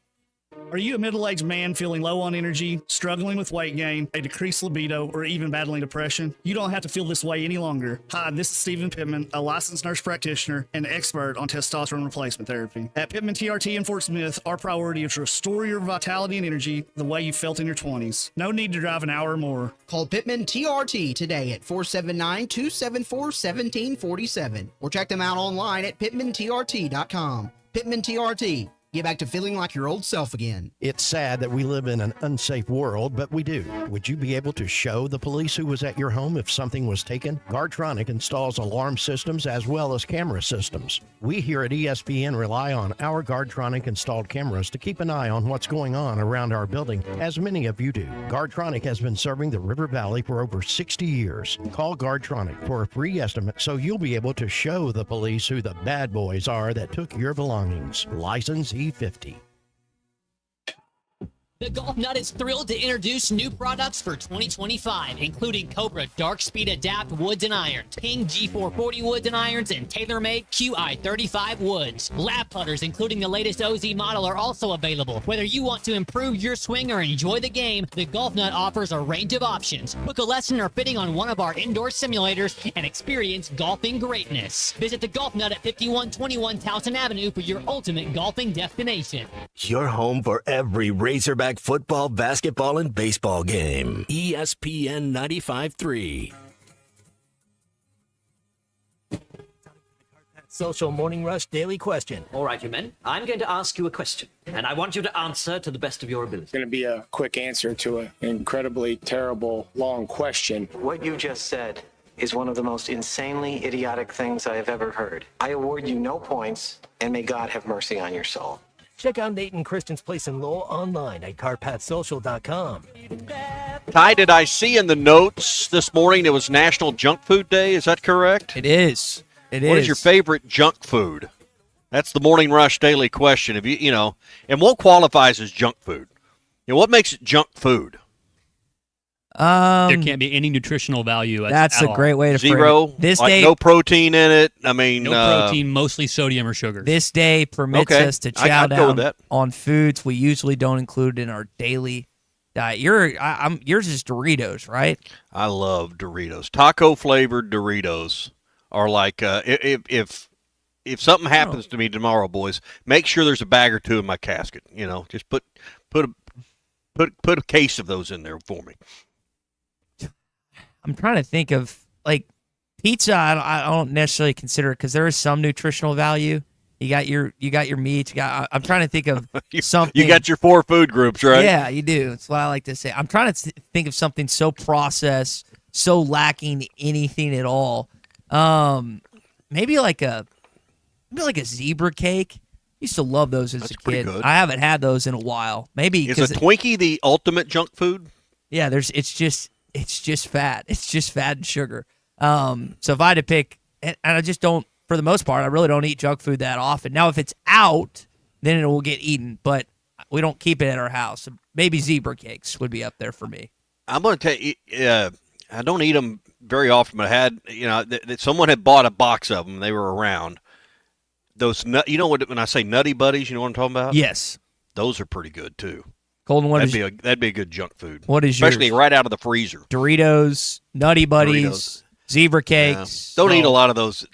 Are you a middle-aged man feeling low on energy, struggling with weight gain, a decreased libido, or even battling depression? You don't have to feel this way any longer. Hi, this is Stephen Pittman, a licensed nurse practitioner and expert on testosterone replacement therapy. At Pittman TRT in Fort Smith, our priority is to restore your vitality and energy the way you felt in your 20s. No need to drive an hour or more. Call Pittman TRT today at 479-274-1747 or check them out online at pittmantrt.com. Pittman TRT. Get back to feeling like your old self again. It's sad that we live in an unsafe world, but we do. Would you be able to show the police who was at your home if something was taken? Guardtronic installs alarm systems as well as camera systems. We here at ESPN rely on our Guardtronic installed cameras to keep an eye on what's going on around our building, as many of you do. Guardtronic has been serving the River Valley for over 60 years. Call Guardtronic for a free estimate so you'll be able to show the police who the bad boys are that took your belongings. License E50. The Golf Nut is thrilled to introduce new products for 2025, including Cobra Dark Speed Adapt Woods and Irons, Ping G440 Woods and Irons, and TaylorMade QI35 Woods. Lap putters, including the latest OZ model, are also available. Whether you want to improve your swing or enjoy the game, the Golf Nut offers a range of options. Book a lesson or fitting on one of our indoor simulators and experience golfing greatness. Visit the Golf Nut at 5121 Towson Avenue for your ultimate golfing destination. Your home for every Razorback football, basketball, and baseball game. ESPN 95.3. Social Morning Rush Daily Question. All right, you men. I'm going to ask you a question, and I want you to answer to the best of your ability. It's going to be a quick answer to an incredibly terrible, long question. What you just said is one of the most insanely idiotic things I have ever heard. I award you no points, and may God have mercy on your soul. Check out Nate and Christian's place in Lowell online at carpatsocial.com. Ty, did I see in the notes this morning it was National Junk Food Day? Is that correct? It is. What is your favorite junk food? That's the Morning Rush Daily Question. If you know, and what qualifies as junk food? What makes it junk food? There can't be any nutritional value. That's a great way to Zero. frame it. This like day, no protein in it. I mean, no protein, mostly sodium or sugar. This day permits us to chow down on foods we usually don't include in our daily diet. Yours is Doritos, right? I love Doritos. Taco flavored Doritos are like if something happens to me tomorrow, boys, make sure there's a bag or two in my casket. Just put a case of those in there for me. I'm trying to think of, like, pizza. I don't necessarily consider it because there is some nutritional value. You got your meats. I'm trying to think of something. You got your 4 food groups, right? Yeah, you do. That's what I like to say. I'm trying to think of something so processed, so lacking anything at all. Maybe like a zebra cake. I used to love those as a kid. Good. I haven't had those in a while. Maybe is a Twinkie the ultimate junk food? Yeah, it's just fat. It's just fat and sugar. So if I had to pick, and I just don't, for the most part, I really don't eat junk food that often. Now, if it's out, then it will get eaten, but we don't keep it at our house. Maybe zebra cakes would be up there for me. I'm going to tell you, I don't eat them very often, but I had, someone had bought a box of them. They were around. Those, when I say Nutty Buddies, you know what I'm talking about? Yes. Those are pretty good, too. Colton, that'd be a good junk food. What is especially right out of the freezer? Doritos, Nutty Buddies, zebra cakes. Yeah. Don't eat a lot of those.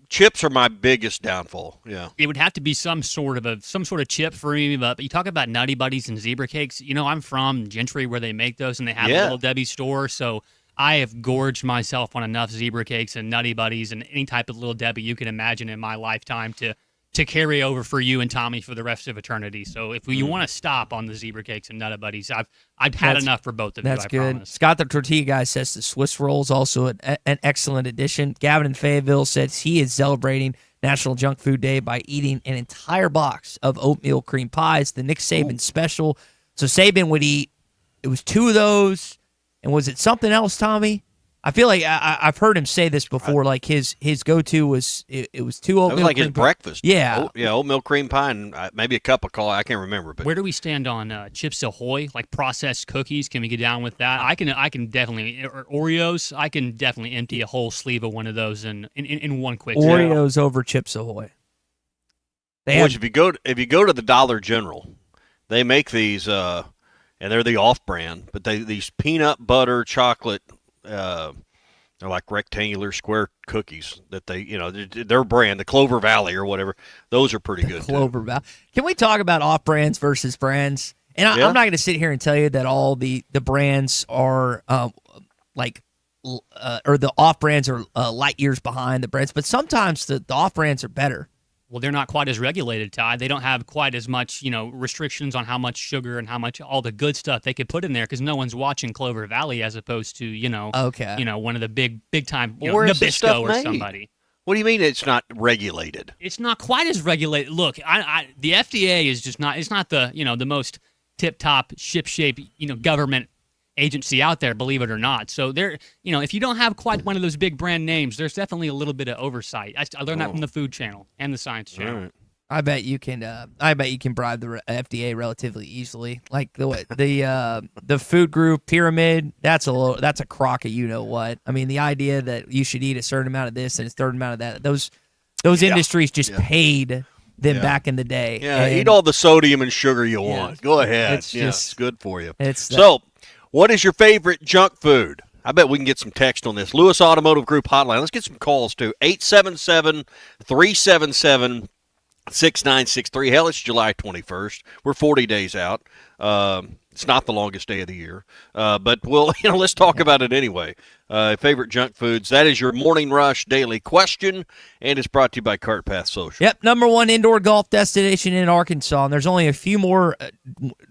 Chips are my biggest downfall. Yeah, it would have to be some sort of chip for me. But you talk about Nutty Buddies and zebra cakes. I'm from Gentry where they make those, and they have a Little Debbie store. So I have gorged myself on enough zebra cakes and Nutty Buddies and any type of Little Debbie you can imagine in my lifetime to carry over for you and Tommy for the rest of eternity. So if you want to stop on the zebra cakes and Nutty Buddies, I've had enough for both of you. That's good. Promise. Scott the Tortilla Guy says the Swiss roll is also an excellent addition. Gavin in Fayetteville says he is celebrating National Junk Food Day by eating an entire box of oatmeal cream pies, the Nick Saban special. So Saban would eat, it was 2 of those, and was it something else, Tommy? I feel like I've heard him say this before. Like his go-to was it was 2 oatmeal. That was like cream his breakfast. Yeah, oatmeal cream pie and maybe a cup of coffee. I can't remember. But where do we stand on Chips Ahoy, like processed cookies? Can we get down with that? I can definitely Oreos. I can definitely empty a whole sleeve of one of those in one quick. Oreos over Chips Ahoy. If you go to the Dollar General, They make these, and they're the off-brand, but these peanut butter chocolate, they're like rectangular square cookies that their brand, the Clover Valley or whatever. Those are pretty good. Clover Valley. Can we talk about off-brands versus brands? And I'm not going to sit here and tell you that all the brands are or the off-brands are light years behind the brands, but sometimes the off-brands are better. Well, they're not quite as regulated, Ty. They don't have quite as much, restrictions on how much sugar and how much all the good stuff they could put in there because no one's watching Clover Valley as opposed to, one of the big time, Nabisco or somebody. What do you mean it's not regulated? It's not quite as regulated. Look, the FDA is just not. It's not the the most tip-top ship-shape government agency out there, believe it or not. So there, if you don't have quite one of those big brand names, there's definitely a little bit of oversight. I learned that from the Food Channel and the Science Channel. Right. I bet you can. I bet you can bribe the FDA relatively easily. Like the food group pyramid. That's a crock of what. I mean, the idea that you should eat a certain amount of this and a certain amount of that. Those industries just paid them back in the day. Yeah, eat all the sodium and sugar you want. Go ahead. It's good for you. What is your favorite junk food? I bet we can get some text on this. Lewis Automotive Group hotline. Let's get some calls too. 877-377-6963. Hell, it's July 21st. We're 40 days out. It's not the longest day of the year. But let's talk about it anyway. Favorite junk foods. That is your Morning Rush daily question, and it's brought to you by Cart Path Social. Yep, #1 indoor golf destination in Arkansas, and there's only a few more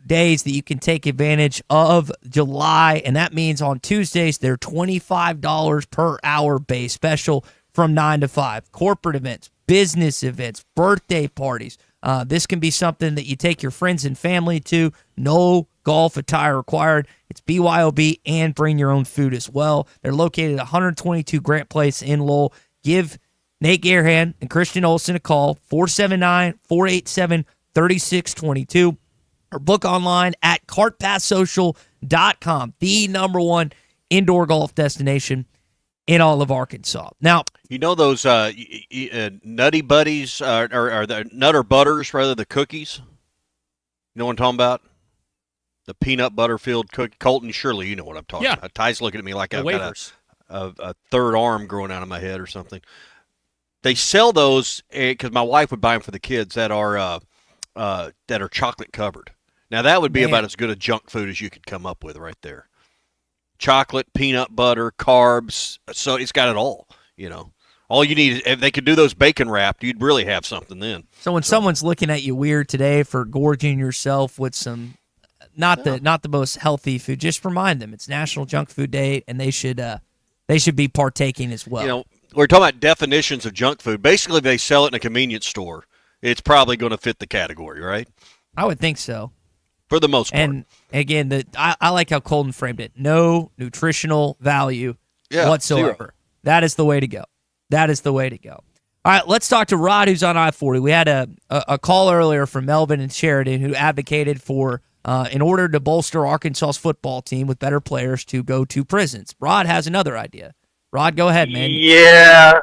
days that you can take advantage of July, and that means on Tuesdays they're $25 per hour base special from 9 to 5. Corporate events, business events, birthday parties. This can be something that you take your friends and family to. No golf attire required. It's BYOB and bring your own food as well. They're located at 122 Grant Place in Lowell. Give Nate Garehan and Christian Olson a call, 479-487-3622, or book online at cartpathsocial.com, the #1 indoor golf destination in all of Arkansas. Now, those Nutty Buddies or the Nutter Butters, rather, the cookies? You know what I'm talking about? The peanut butter filled cookie. Colton, surely you know what I'm talking about. Ty's looking at me like I've got a third arm growing out of my head or something. They sell those because my wife would buy them for the kids that are chocolate covered. Now that would be about as good a junk food as you could come up with right there. Chocolate, peanut butter, carbs. So it's got it all. All you need is, if they could do those bacon wrapped, you'd really have something then. So when someone's looking at you weird today for gorging yourself with some not the most healthy food, just remind them it's National Junk Food Day, and they should be partaking as well. We're talking about definitions of junk food. Basically, if they sell it in a convenience store, it's probably going to fit the category, right? I would think so. For the most part. And again, I like how Colton framed it. No nutritional value whatsoever. 0. That is the way to go. That is the way to go. All right, let's talk to Rod, who's on I-40. We had a call earlier from Melvin and Sheridan who advocated for, in order to bolster Arkansas's football team with better players, to go to prisons. Rod has another idea. Rod, go ahead, man. Yeah.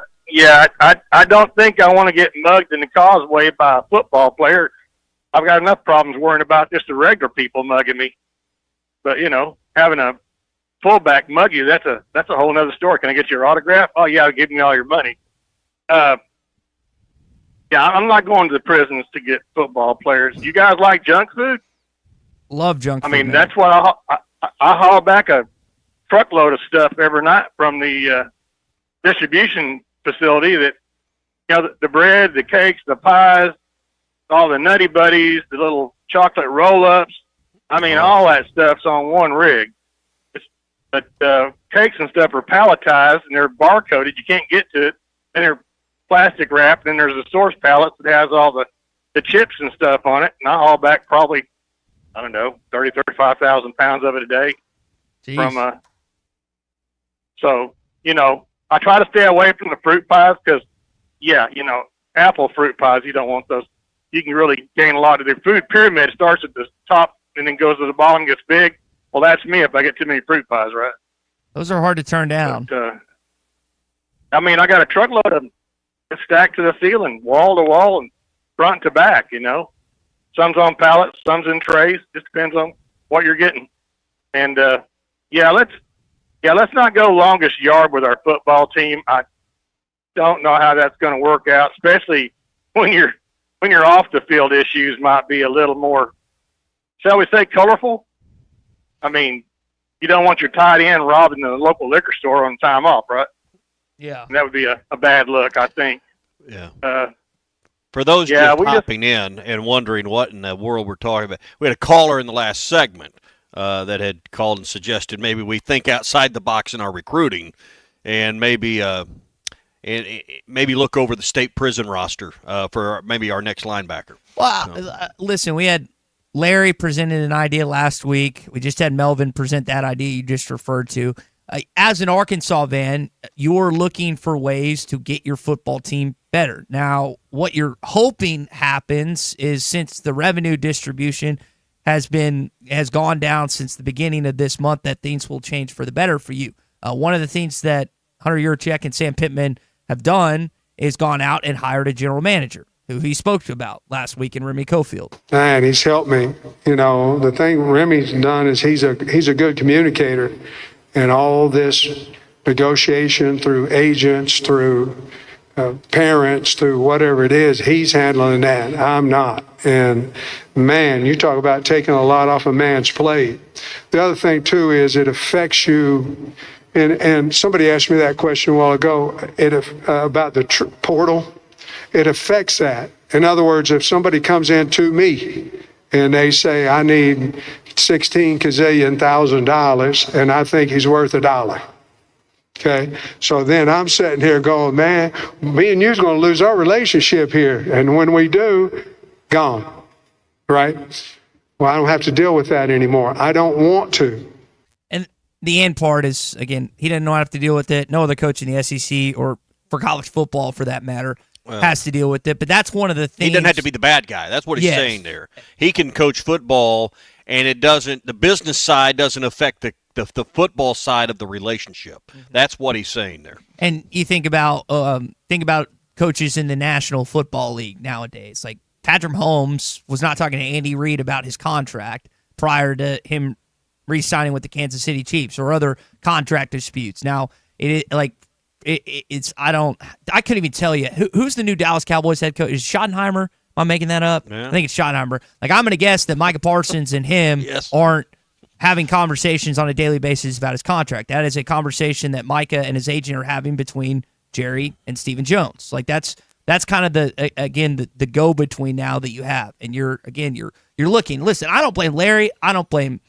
I don't think I want to get mugged in the causeway by a football player. I've got enough problems worrying about just the regular people mugging me. But, having a fullback mug you, that's a whole other story. Can I get your autograph? Oh, yeah, give me all your money. I'm not going to the prisons to get football players. You guys like junk food? Love junk food. I mean, that's what I haul back a truckload of stuff every night from the distribution facility that, the bread, the cakes, the pies, all the Nutty Buddies, the little chocolate roll-ups. I mean, all that stuff's on one rig. But cakes and stuff are palletized, and they're barcoded. You can't get to it. And they're plastic wrapped, and there's a source pallet that has all the chips and stuff on it. And I haul back probably, 35,000 pounds of it a day. Jeez. So, I try to stay away from the fruit pies because, apple fruit pies, you don't want those. You can really gain a lot of the food pyramid. Starts at the top and then goes to the bottom, gets big. Well, that's me if I get too many fruit pies, right? Those are hard to turn down. But, I got a truckload of them stacked to the ceiling, wall to wall, and front to back, Some's on pallets, some's in trays. Just depends on what you're getting. And let's not go longest yard with our football team. I don't know how that's going to work out, especially when you're off the field. Issues might be a little more, shall we say, colorful. I mean, you don't want your tight end robbing the local liquor store on time off, right? Yeah, and that would be a bad look, I think. Yeah. For those just we popping in and wondering what in the world we're talking about, we had a caller in the last segment that had called and suggested maybe we think outside the box in our recruiting, and maybe look over the state prison roster for maybe our next linebacker. Well, listen, we had Larry presented an idea last week. We just had Melvin present that idea you just referred to. As an Arkansas fan, you're looking for ways to get your football team better. Now, what you're hoping happens is, since the revenue distribution has gone down since the beginning of this month, that things will change for the better for you. One of the things that Hunter Yurchek and Sam Pittman have done is gone out and hired a general manager, who he spoke about last week in Remy Cofield. And he's helped me. You know, the thing Remy's done is he's a good communicator. And all this negotiation through agents, through parents, through whatever it is, he's handling that. I'm not. And man, you talk about taking a lot off a man's plate. The other thing too is it affects you. And somebody asked me that question a while ago about the portal. It affects that. In other words, if somebody comes in to me and they say, I need $16 gazillion thousand, and I think he's worth $1. Okay, so then I'm sitting here going, man, me and you's going to lose our relationship here, and when we do, gone, right? Well, I don't have to deal with that anymore. I don't want to. And the end part is, again, he doesn't have to deal with it. No other coach in the SEC, or for college football for that matter, has to deal with it. But that's one of the things. He doesn't have to be the bad guy. That's what he's saying there. He can coach football, and the business side doesn't affect the football side of the relationship. That's what he's saying there. And you think about coaches in the National Football League nowadays. Like Patrick Mahomes was not talking to Andy Reid about his contract prior to him re-signing with the Kansas City Chiefs, or other contract disputes. Now, I couldn't even tell you who's the new Dallas Cowboys head coach. Is Schottenheimer? Am I making that up? Yeah. I think it's Schottenheimer. Like, I'm going to guess that Micah Parsons and him aren't having conversations on a daily basis about his contract. That is a conversation that Micah and his agent are having between Jerry and Stephen Jones. Like, that's kind of the go between now that you have, and you're looking. Listen, I don't blame Larry. I don't blame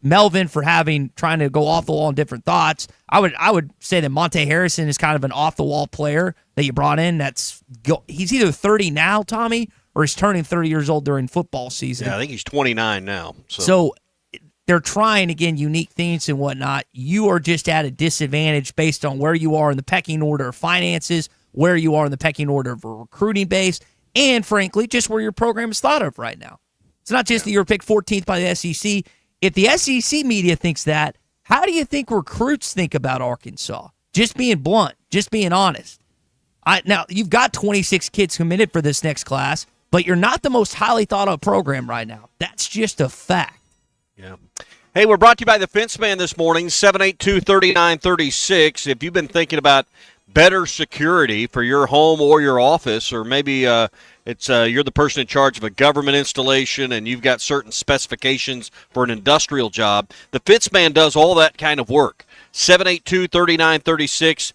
Melvin for trying to go off the wall on different thoughts. I would say that Monte Harrison is kind of an off the wall player that you brought in. He's either 30 now, Tommy, or he's turning 30 years old during football season. Yeah, I think he's 29 now. So they're trying, again, unique things and whatnot. You are just at a disadvantage based on where you are in the pecking order of finances, where you are in the pecking order of a recruiting base, and frankly, just where your program is thought of right now. It's not just that you're picked 14th by the SEC. If the SEC media thinks that, how do you think recruits think about Arkansas? Just being blunt, just being honest. Now, you've got 26 kids committed for this next class, but you're not the most highly thought of program right now. That's just a fact. Yeah. Hey, we're brought to you by the Fence Man this morning, 782-3936. If you've been thinking about better security for your home or your office, or maybe you're the person in charge of a government installation and you've got certain specifications for an industrial job, the Fence Man does all that kind of work. 782-3936.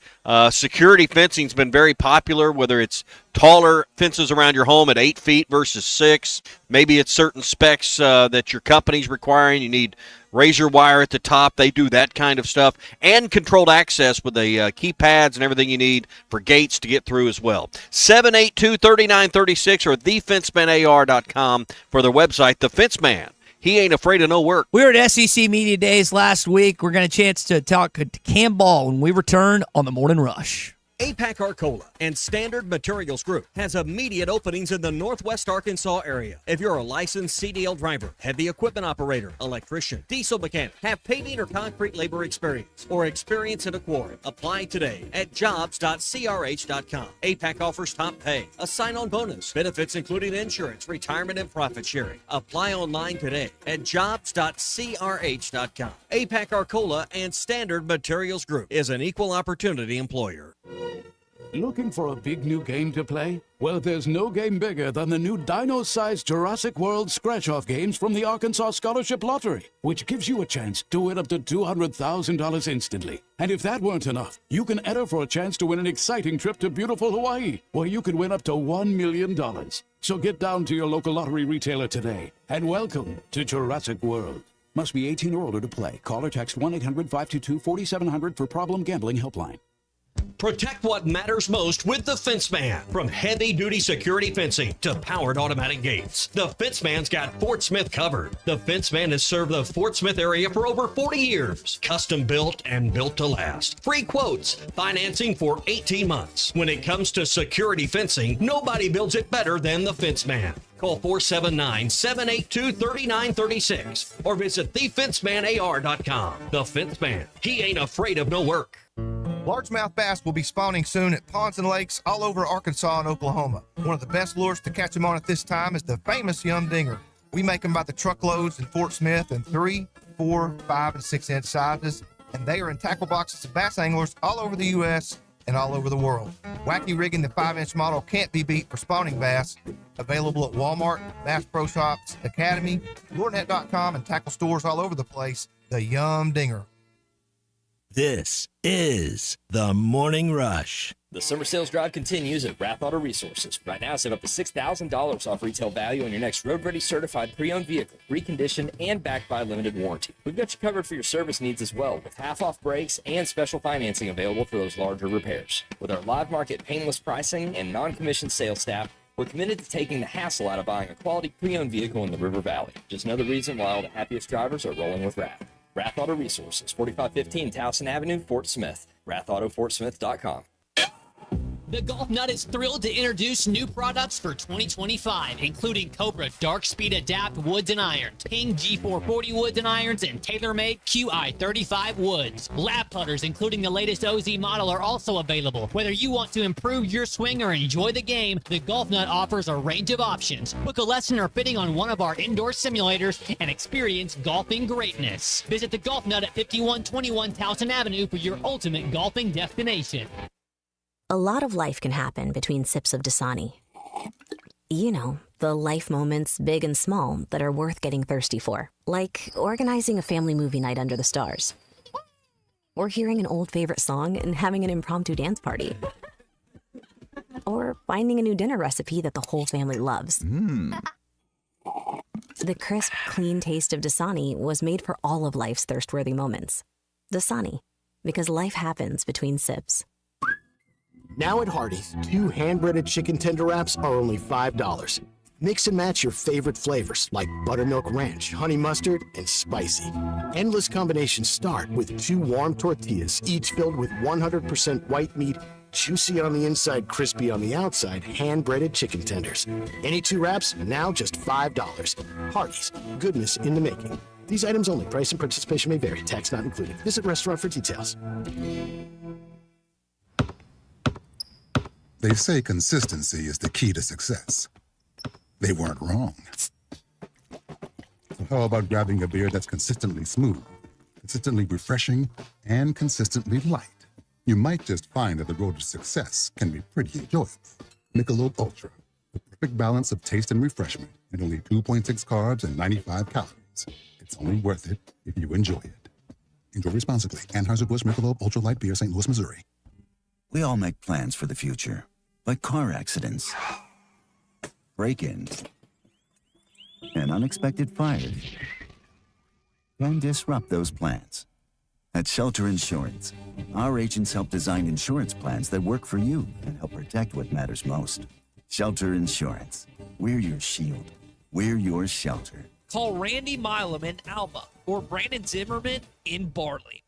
Security fencing's been very popular, whether it's taller fences around your home at 8 feet versus 6. Maybe it's certain specs that your company's requiring. You need razor wire at the top. They do that kind of stuff. And controlled access with the keypads and everything you need for gates to get through as well. 782-3936 or thefencemanAR.com for their website, The Fence Man. He ain't afraid of no work. We were at SEC Media Days last week. We're going to chance to talk to Cam Ball when we return on the Morning Rush. APAC Arcola and Standard Materials Group has immediate openings in the Northwest Arkansas area. If you're a licensed CDL driver, heavy equipment operator, electrician, diesel mechanic, have paving or concrete labor experience, or experience in a quarry, apply today at jobs.crh.com. APAC offers top pay, a sign-on bonus, benefits including insurance, retirement, and profit sharing. Apply online today at jobs.crh.com. APAC Arcola and Standard Materials Group is an equal opportunity employer. Looking for a big new game to play? Well, there's no game bigger than the new dino-sized Jurassic World scratch-off games from the Arkansas Scholarship Lottery, which gives you a chance to win up to $200,000 instantly. And if that weren't enough, you can enter for a chance to win an exciting trip to beautiful Hawaii, where you could win up to $1 million. So get down to your local lottery retailer today, and welcome to Jurassic World. Must be 18 or older to play. Call or text 1-800-522-4700 for Problem Gambling Helpline. Protect what matters most with the Fence Man. From heavy-duty security fencing to powered automatic gates, the Fence Man's got Fort Smith covered. The Fence Man has served the Fort Smith area for over 40 years. Custom built and built to last. Free quotes, financing for 18 months. When it comes to security fencing, nobody builds it better than the Fence Man. Call 479-782-3936 or visit thefencemanAR.com. The Fence Man. He ain't afraid of no work. Largemouth bass will be spawning soon at ponds and lakes all over Arkansas and Oklahoma. One of the best lures to catch them on at this time is the famous Yum Dinger. We make them by the truckloads in Fort Smith in 3, 4, 5, and 6-inch sizes, and they are in tackle boxes of bass anglers all over the U.S. and all over the world. Wacky rigging the 5-inch model can't be beat for spawning bass. Available at Walmart, Bass Pro Shops, Academy, LureNet.com, and tackle stores all over the place. The Yum Dinger. This is the Morning Rush. The summer sales drive continues at Wrath Auto Resources. Right now, save up to $6,000 off retail value on your next road-ready certified pre-owned vehicle, reconditioned and backed by a limited warranty. We've got you covered for your service needs as well, with half-off brakes and special financing available for those larger repairs. With our live market painless pricing and non-commissioned sales staff, we're committed to taking the hassle out of buying a quality pre-owned vehicle in the River Valley. Just another reason why all the happiest drivers are rolling with Wrath. Wrath Auto Resources, 4515 Towson Avenue, Fort Smith. WrathAutoFortSmith.com. The Golf Nut is thrilled to introduce new products for 2025, including Cobra Dark Speed Adapt Woods and Irons, Ping G440 Woods and Irons, and TaylorMade QI35 Woods. Lap putters, including the latest OZ model, are also available. Whether you want to improve your swing or enjoy the game, the Golf Nut offers a range of options. Book a lesson or fitting on one of our indoor simulators and experience golfing greatness. Visit the Golf Nut at 5121 Towson Avenue for your ultimate golfing destination. A lot of life can happen between sips of Dasani. You know, the life moments, big and small, that are worth getting thirsty for. Like organizing a family movie night under the stars. Or hearing an old favorite song and having an impromptu dance party. Or finding a new dinner recipe that the whole family loves. The crisp, clean taste of Dasani was made for all of life's thirst-worthy moments. Dasani, because life happens between sips. Now at Hardee's, 2 hand-breaded chicken tender wraps are only $5. Mix and match your favorite flavors like buttermilk ranch, honey mustard, and spicy. Endless combinations start with 2 warm tortillas, each filled with 100% white meat, juicy on the inside, crispy on the outside, hand-breaded chicken tenders. Any 2 wraps, now just $5. Hardee's, goodness in the making. These items only. Price and participation may vary. Tax not included. Visit restaurant for details. They say consistency is the key to success. They weren't wrong. So how about grabbing a beer that's consistently smooth, consistently refreshing, and consistently light? You might just find that the road to success can be pretty enjoyable. Michelob Ultra, the perfect balance of taste and refreshment, and only 2.6 carbs and 95 calories. It's only worth it if you enjoy it. Enjoy responsibly. Anheuser-Busch Michelob Ultra Light Beer, St. Louis, Missouri. We all make plans for the future, like car accidents, break-ins, and unexpected fires can disrupt those plans. At Shelter Insurance, our agents help design insurance plans that work for you and help protect what matters most. Shelter Insurance. We're your shield. We're your shelter. Call Randy Milam in Alma or Brandon Zimmerman in Barley.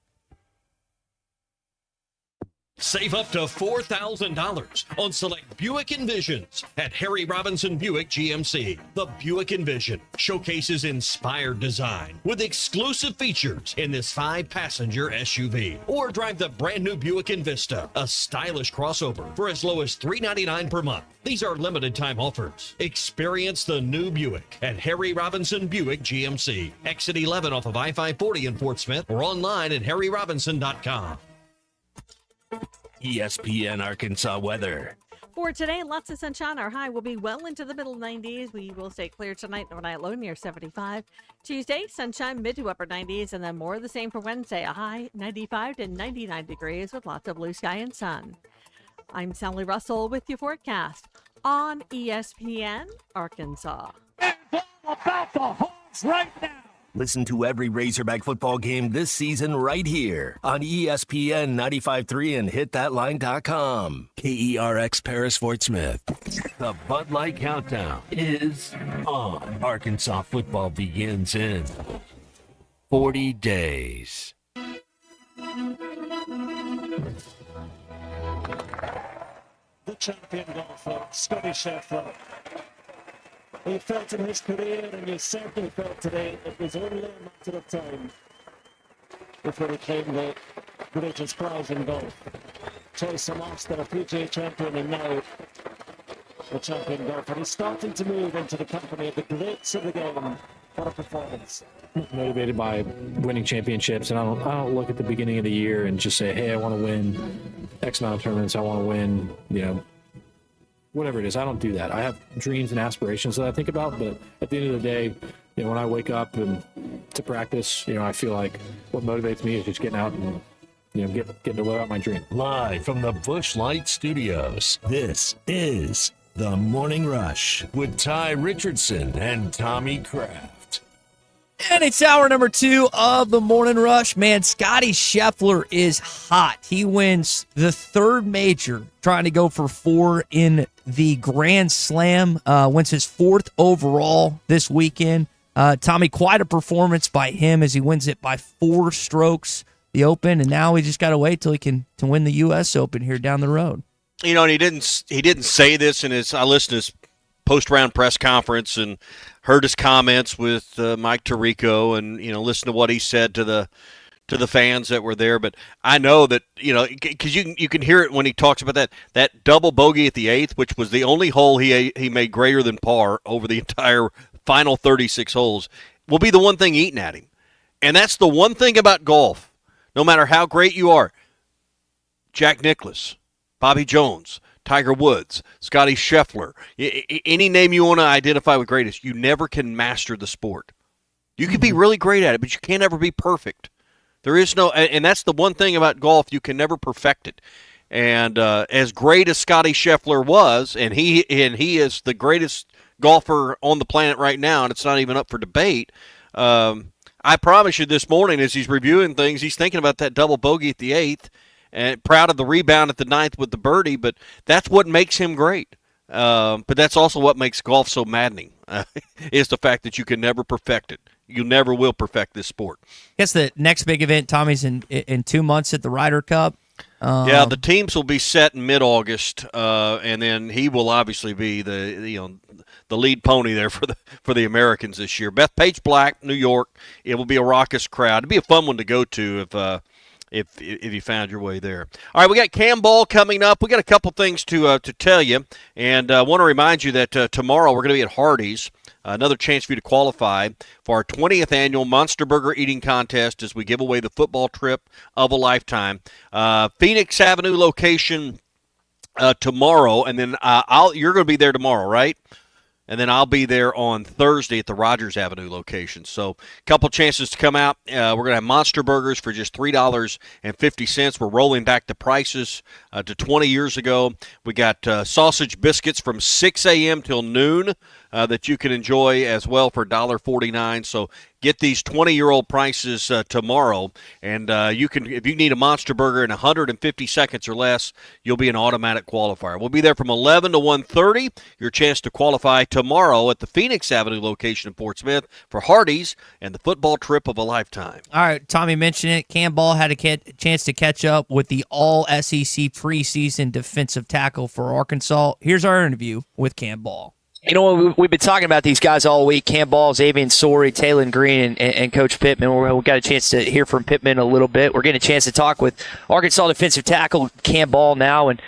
Save up to $4,000 on select Buick Envisions at Harry Robinson Buick GMC. The Buick Envision showcases inspired design with exclusive features in this 5-passenger SUV. Or drive the brand new Buick Envista, a stylish crossover for as low as $399 per month. These are limited time offers. Experience the new Buick at Harry Robinson Buick GMC. Exit 11 off of I-540 in Fort Smith or online at harryrobinson.com. ESPN Arkansas weather. For today, lots of sunshine. Our high will be well into the middle 90s. We will stay clear tonight, overnight low near 75. Tuesday, sunshine mid to upper 90s, and then more of the same for Wednesday. A high 95 to 99 degrees with lots of blue sky and sun. I'm Sally Russell with your forecast on ESPN Arkansas. About the Hawks right now. Listen to every Razorback football game this season right here on ESPN 95.3 and hitthatline.com. KERX Paris Fort Smith. The Bud Light Countdown is on. Arkansas football begins in 40 days. The champion golfer, Scotty Scheffler. He felt in his career, and he certainly felt today, it was only a matter of time before he claimed the greatest prize in golf. Chase Master, a PGA champion, and now the champion golfer. He's starting to move into the company of the greats of the game. What a performance. Motivated by winning championships, and I don't look at the beginning of the year and just say, hey, I want to win X amount of tournaments, I want to win, whatever it is. I don't do that. I have dreams and aspirations that I think about, but at the end of the day, when I wake up and to practice, I feel like what motivates me is just getting out and getting to live out my dream. Live from the Busch Light Studios, this is The Morning Rush with Ty Richardson and Tommy Kraft. And it's hour number 2 of the Morning Rush. Man, Scotty Scheffler is hot. He wins the third major, trying to go for 4 in the Grand Slam. Wins his 4th overall this weekend. Tommy, quite a performance by him as he wins it by 4 strokes, the Open, and now we just got to wait till he can to win the U.S. Open here down the road. And he didn't say this in his. I listened to his post-round press conference and heard his comments with Mike Tirico, and listen to what he said to the fans that were there. But I know that because you can hear it when he talks about that double bogey at the 8th, which was the only hole he made greater than par over the entire final 36 holes, will be the one thing eating at him. And that's the one thing about golf. No matter how great you are, Jack Nicklaus, Bobby Jones, Tiger Woods, Scotty Scheffler, any name you want to identify with greatest, you never can master the sport. You can be really great at it, but you can't ever be perfect. There is no, and that's the one thing about golf, you can never perfect it. And as great as Scotty Scheffler was, and he is the greatest golfer on the planet right now, and it's not even up for debate. I promise you, this morning as he's reviewing things, he's thinking about that double bogey at the 8th. And proud of the rebound at the 9th with the birdie, but that's what makes him great. But that's also what makes golf so maddening, is the fact that you can never perfect it. You never will perfect this sport. I guess the next big event, Tommy's in 2 months at the Ryder Cup. Yeah, the teams will be set in mid-August, and then he will obviously be the lead pony there for the Americans this year. Bethpage Black, New York. It will be a raucous crowd. It'll be a fun one to go to if you found your way there. All right, we got Cam Ball coming up. We got a couple things to tell you, and I want to remind you that tomorrow we're going to be at Hardee's. Another chance for you to qualify for our 20th annual Monster Burger Eating Contest as we give away the football trip of a lifetime. Phoenix Avenue location tomorrow, and then you're going to be there tomorrow, right? And then I'll be there on Thursday at the Rogers Avenue location. So a couple chances to come out. We're going to have Monster Burgers for just $3.50. We're rolling back the prices to 20 years ago. We got sausage biscuits from 6 a.m. till noon. that you can enjoy as well for $1.49. So get these 20-year-old prices tomorrow, and you can, if you need a Monster Burger in 150 seconds or less, you'll be an automatic qualifier. We'll be there from 11 to 1:30. Your chance to qualify tomorrow at the Phoenix Avenue location in Fort Smith for Hardee's and the football trip of a lifetime. All right, Tommy mentioned it. Cam Ball had a chance to catch up with the All-SEC preseason defensive tackle for Arkansas. Here's our interview with Cam Ball. You know, we've been talking about these guys all week, Cam Ball, Xavier Sorey, Taylon Green, and Coach Pittman. We got a chance to hear from Pittman a little bit. We're getting a chance to talk with Arkansas defensive tackle Cam Ball now. And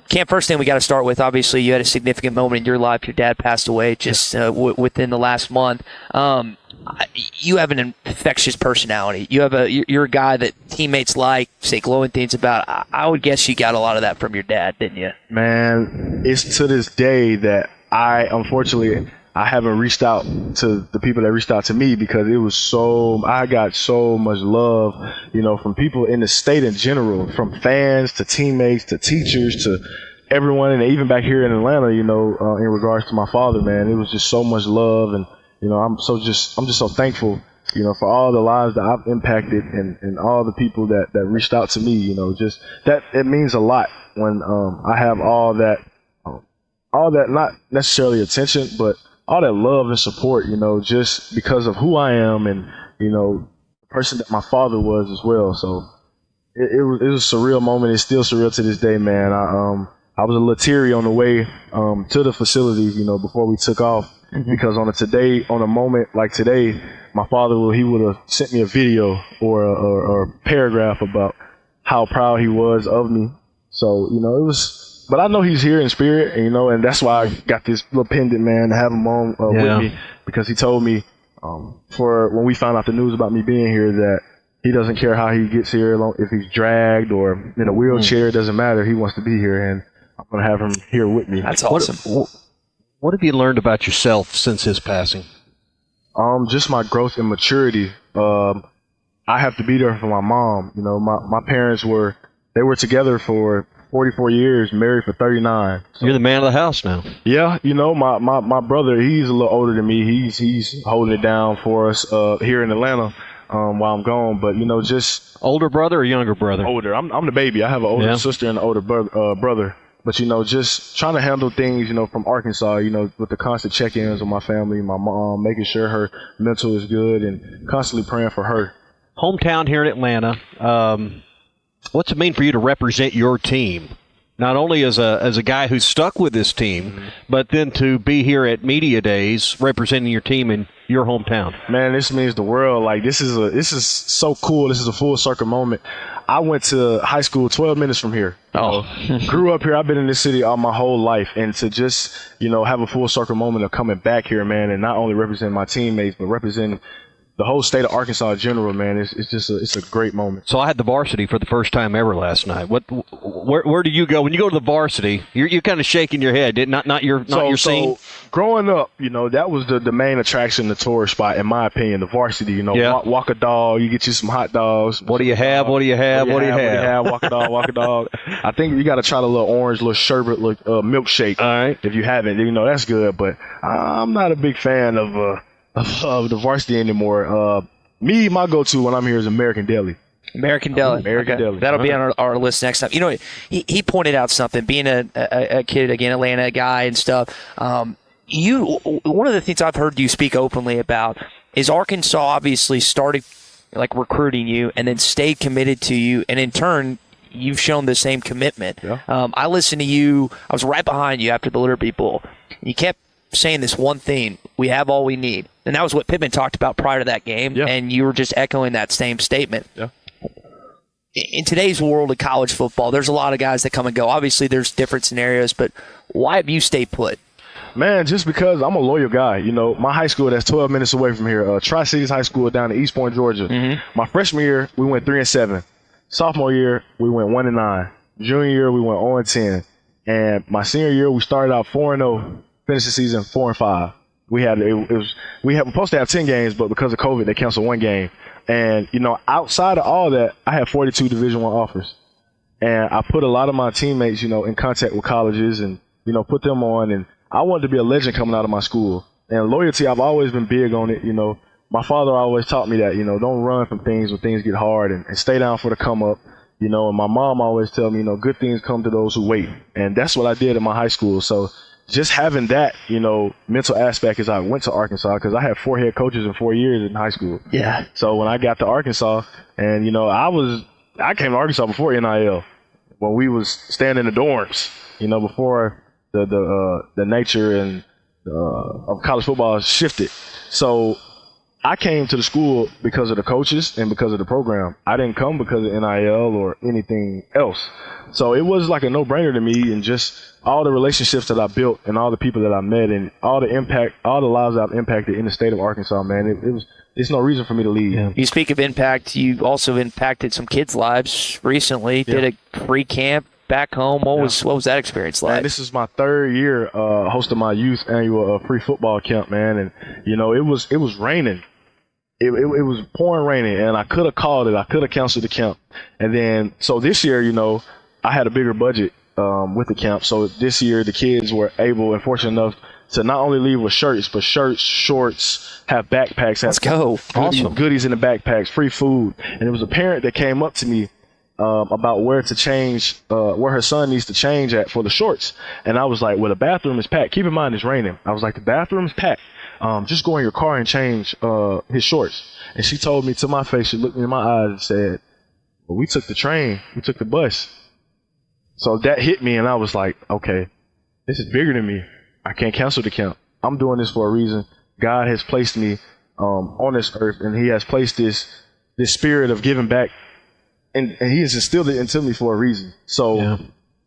Cam, first thing we got to start with, obviously you had a significant moment in your life. Your dad passed away just within the last month. You have an infectious personality. You're a guy that teammates like, say glowing things about. I would guess you got a lot of that from your dad, didn't you? Man, it's to this day that I haven't reached out to the people that reached out to me, because I got so much love, from people in the state in general, from fans to teammates to teachers to everyone, and even back here in Atlanta, in regards to my father, man, it was just so much love, and I'm just so thankful, for all the lives that I've impacted and all the people that reached out to me, just that it means a lot when I have all that, not necessarily attention, but all that love and support, just because of who I am and, the person that my father was as well. So it was a surreal moment. It's still surreal to this day, man. I was a little teary on the way to the facilities, before we took off, because on a moment like today, my father would have sent me a video or a paragraph about how proud he was of me. So, it was. But I know he's here in spirit, and that's why I got this little pendant, man, to have him on with me, because he told me for when we found out the news about me being here that he doesn't care how he gets here, if he's dragged or in a wheelchair, it doesn't matter. He wants to be here, and I'm going to have him here with me. That's awesome. What have you learned about yourself since his passing? Just my growth and maturity. I have to be there for my mom. My parents were together for 44 years, married for 39. So, you're the man of the house now. Yeah, my brother, he's a little older than me. He's holding it down for us here in Atlanta while I'm gone. But just older brother or younger brother? Older. I'm the baby. I have an older sister and an older brother. But just trying to handle things, from Arkansas, with the constant check-ins with my family, my mom, making sure her mental is good, and constantly praying for her. Hometown here in Atlanta. What's it mean for you to represent your team, not only as a guy who's stuck with this team, but then to be here at Media Days representing your team in your hometown? Man, this means the world. Like, this is so cool. This is a full circle moment. I went to high school 12 minutes from here. Grew up here. I've been in this city all my whole life, and to just have a full circle moment of coming back here, man, and not only represent my teammates but represent the whole state of Arkansas in general, man, it's a great moment. So I had the varsity for the first time ever last night. Where do you go when you go to the varsity? You're kind of shaking your head, not your scene. So growing up, that was the main attraction, the tourist spot, in my opinion. The varsity, walk a dog, you get you some hot dogs. What do you have? What do you have? What do you have? Walk a dog, walk a dog. I think you got to try the little orange, little sherbet, milkshake. All right, if you haven't, that's good. But I'm not a big fan of the varsity anymore. My go-to when I'm here is American Deli. American Deli. Deli. That'll be on our list next time. He pointed out something, being a kid, again, Atlanta guy and stuff. One of the things I've heard you speak openly about is Arkansas obviously started recruiting you and then stayed committed to you, and in turn, you've shown the same commitment. Yeah. I listened to you. I was right behind you after the Liberty Bowl. You kept saying this one thing: we have all we need. And that was what Pittman talked about prior to that game, and you were just echoing that same statement. Yeah. In today's world of college football, there's a lot of guys that come and go. Obviously, there's different scenarios, but why have you stayed put? Man, just because I'm a loyal guy. My high school, that's 12 minutes away from here, Tri-Cities High School down in East Point, Georgia. Mm-hmm. My freshman year, we went 3-7. Sophomore year, we went 1-9. Junior year, we went 0-10. And my senior year, we started out 4-0, finished the season 4-5. We were supposed to have 10 games, but because of COVID, they canceled one game. And, outside of all that, I had 42 Division I offers. And I put a lot of my teammates, in contact with colleges and, put them on. And I wanted to be a legend coming out of my school. And loyalty, I've always been big on it. My father always taught me that, don't run from things when things get hard and stay down for the come up. And my mom always tell me, good things come to those who wait. And that's what I did in my high school. So just having that, mental aspect as I went to Arkansas, because I had 4 head coaches in 4 years in high school. Yeah. So when I got to Arkansas, and I came to Arkansas before NIL, when we was staying in the dorms, before the nature and of college football shifted. So I came to the school because of the coaches and because of the program. I didn't come because of NIL or anything else. So it was like a no-brainer to me, and just all the relationships that I built and all the people that I met and all the lives I've impacted in the state of Arkansas, man, it's no reason for me to leave. Yeah. You speak of impact, you also impacted some kids' lives recently, did a free camp back home. What was that experience like? Man, this is my 3rd year hosting my youth annual free football camp, man, and it was raining. It was pouring raining, and I could have called it. I could have canceled the camp. And then, so this year, I had a bigger budget with the camp. So this year, the kids were able and fortunate enough to not only leave with shirts, but shirts, shorts, have backpacks. Let's go. Awesome. Goodies in the backpacks, free food. And there was a parent that came up to me about where to change, where her son needs to change at for the shorts. And I was like, well, the bathroom is packed. Keep in mind, it's raining. I was like, the bathroom is packed. Just go in your car and change his shorts. And she told me to my face, she looked me in my eyes and said, well, we took the train, we took the bus. So that hit me, and I was like, okay, this is bigger than me. I can't cancel the camp. I'm doing this for a reason. God has placed me on this earth, and he has placed this spirit of giving back, and he has instilled it into me for a reason. So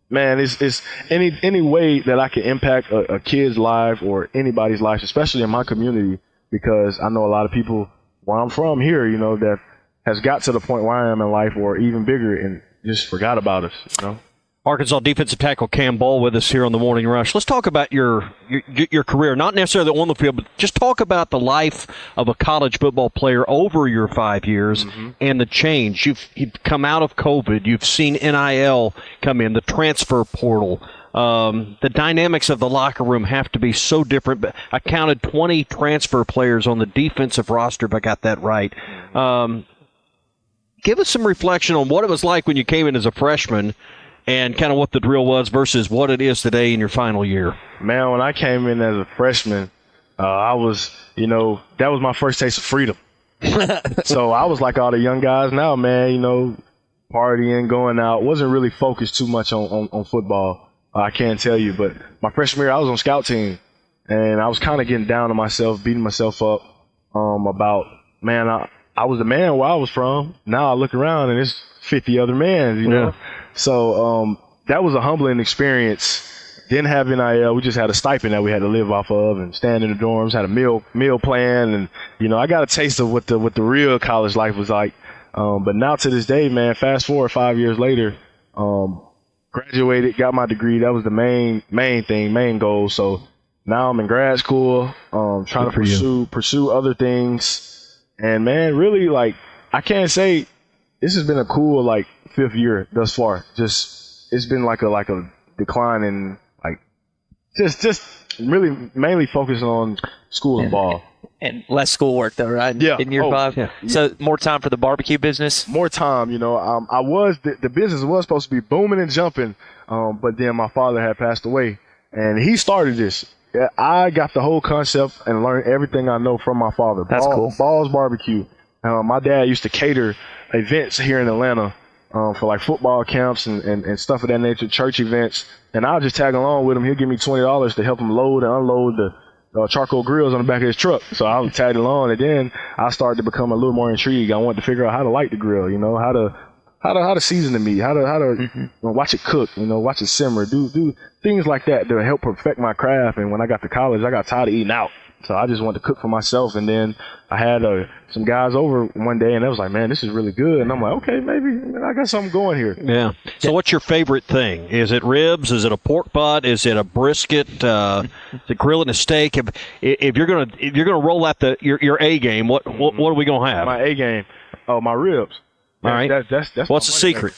man, it's any way that I can impact a kid's life or anybody's life, especially in my community, because I know a lot of people where I'm from here, that has got to the point where I am in life or even bigger and just forgot about us, Arkansas defensive tackle Cam Ball with us here on the Morning Rush. Let's talk about your career, not necessarily on the field, but just talk about the life of a college football player over your 5 years and the change. You've come out of COVID. You've seen NIL come in, the transfer portal. The dynamics of the locker room have to be so different. But I counted 20 transfer players on the defensive roster, if I got that right. Give us some reflection on what it was like when you came in as a freshman and kind of what the drill was versus what it is today in your final year. Man, when I came in as a freshman, I was, that was my first taste of freedom. So I was like all the young guys now, man, partying, going out. Wasn't really focused too much on football, I can't tell you. But my freshman year, I was on scout team, and I was kind of getting down on myself, beating myself up about, man, I was the man where I was from. Now I look around, and it's 50 other men, you know. So that was a humbling experience. Didn't have NIL. We just had a stipend that we had to live off of, and stand in the dorms. Had a meal plan, and I got a taste of what the real college life was like. But now to this day, man, fast forward 5 years later, graduated, got my degree. That was the main goal. So now I'm in grad school, trying to pursue other things. And man, really, like, I can't say this has been a cool 5th year thus far. Just it's been like a decline in just really mainly focusing on school and ball. And less schoolwork though, right? Yeah. In year 5. Yeah. So more time for the barbecue business. More time, I was the business was supposed to be booming and jumping, but then my father had passed away, and he started this. I got the whole concept and learned everything I know from my father. That's cool. Ball's Barbecue. My dad used to cater events here in Atlanta for football camps and stuff of that nature, church events. And I'll just tag along with him. He'll give me $20 to help him load and unload the charcoal grills on the back of his truck. So I was tagged along, and then I started to become a little more intrigued. I wanted to figure out how to light the grill, how to season the meat, how to watch it cook, watch it simmer, do things like that to help perfect my craft. And when I got to college, I got tired of eating out. So I just wanted to cook for myself. And then I had some guys over one day, and they was like, man, this is really good. And I'm like, okay, maybe I got something going here. Yeah. So what's your favorite thing? Is it ribs? Is it a pork butt? Is it a brisket? Is it grilling a steak? If you're gonna roll out your A game, what are we gonna have? My A game. Oh, my ribs. All right. That's what's the secret?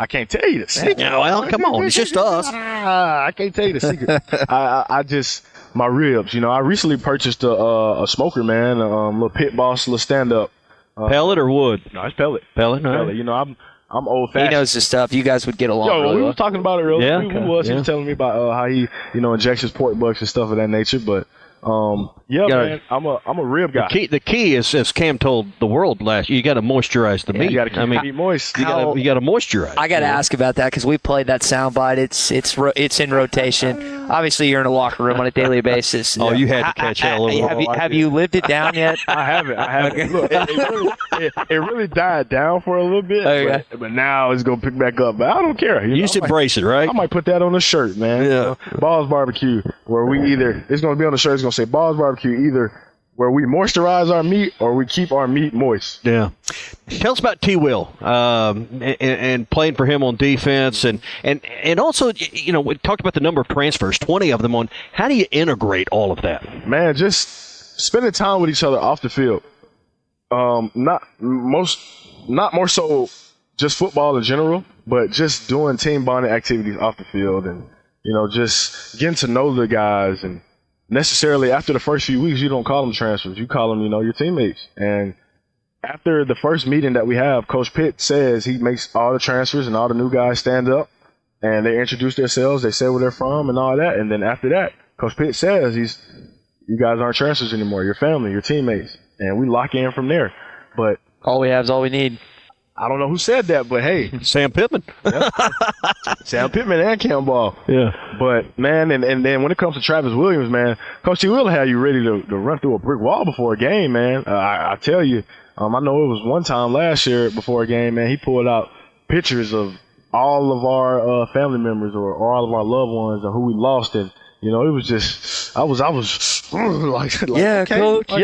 I can't tell you the secret. Yeah, well, come on, it's just us. I can't tell you the secret. I just my ribs. I recently purchased a smoker, man, a little pit boss, little stand up. Pellet or wood? No, it's pellet. Pellet. All Pellet. right. I'm old fashioned. He knows his stuff. You guys would get along. Yo, really we well. were talking about it earlier. Yeah, He was telling me about how he, injects his pork bucks and stuff of that nature. But man, I'm a rib guy. The key is, as Cam told the world last year, you got to moisturize the meat. You got to keep the meat moist. You got to moisturize. I got to ask about that because we played that soundbite. It's in rotation. Obviously, you're in a locker room on a daily basis. Oh, you had to catch hell over. Have you lived it down yet? I haven't. Look, it really died down for a little bit, Okay. but now it's gonna pick back up. But I don't care. You just embrace it, right? I might put that on a shirt, man. Yeah. Balls Barbecue, where it's gonna be on the shirt. It's gonna say Balls Barbecue, either where we moisturize our meat or we keep our meat moist. Yeah. Tell us about T. Will and playing for him on defense, and also, we talked about the number of transfers, 20 of them on. How do you integrate all of that? Man, just spending time with each other off the field. Not more so just football in general, but just doing team bonding activities off the field, and just getting to know the guys. And necessarily after the first few weeks, you don't call them transfers, you call them your teammates. And after the first meeting that we have, Coach Pitt says he makes all the transfers and all the new guys stand up and they introduce themselves, they say where they're from and all that. And then after that, Coach Pitt says you guys aren't transfers anymore, you're family, you're teammates. And we lock in from there. But all we have is all we need. I don't know who said that, but hey. Sam Pittman. Yeah. Sam Pittman and Cam Ball. Yeah. But, man, and then when it comes to Travis Williams, man, Coach T will have you ready to run through a brick wall before a game, man. I tell you, I know it was one time last year before a game, man, he pulled out pictures of all of our family members or all of our loved ones and who we lost. And, it was just, I was like yeah, okay, Coach, Coach.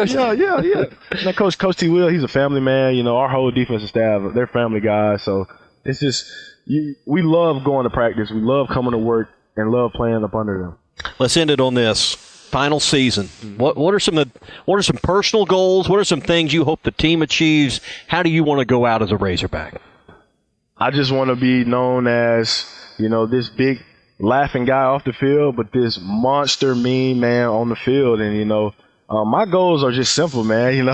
Yeah. Now, Coach T. Will, he's a family man. Our whole defensive staff, they're family guys. So it's just, we love going to practice. We love coming to work and love playing up under them. Let's end it on this final season. What are some personal goals? What are some things you hope the team achieves? How do you want to go out as a Razorback? I just want to be known as, this big laughing guy off the field, but this monster mean man on the field. And, my goals are just simple, man.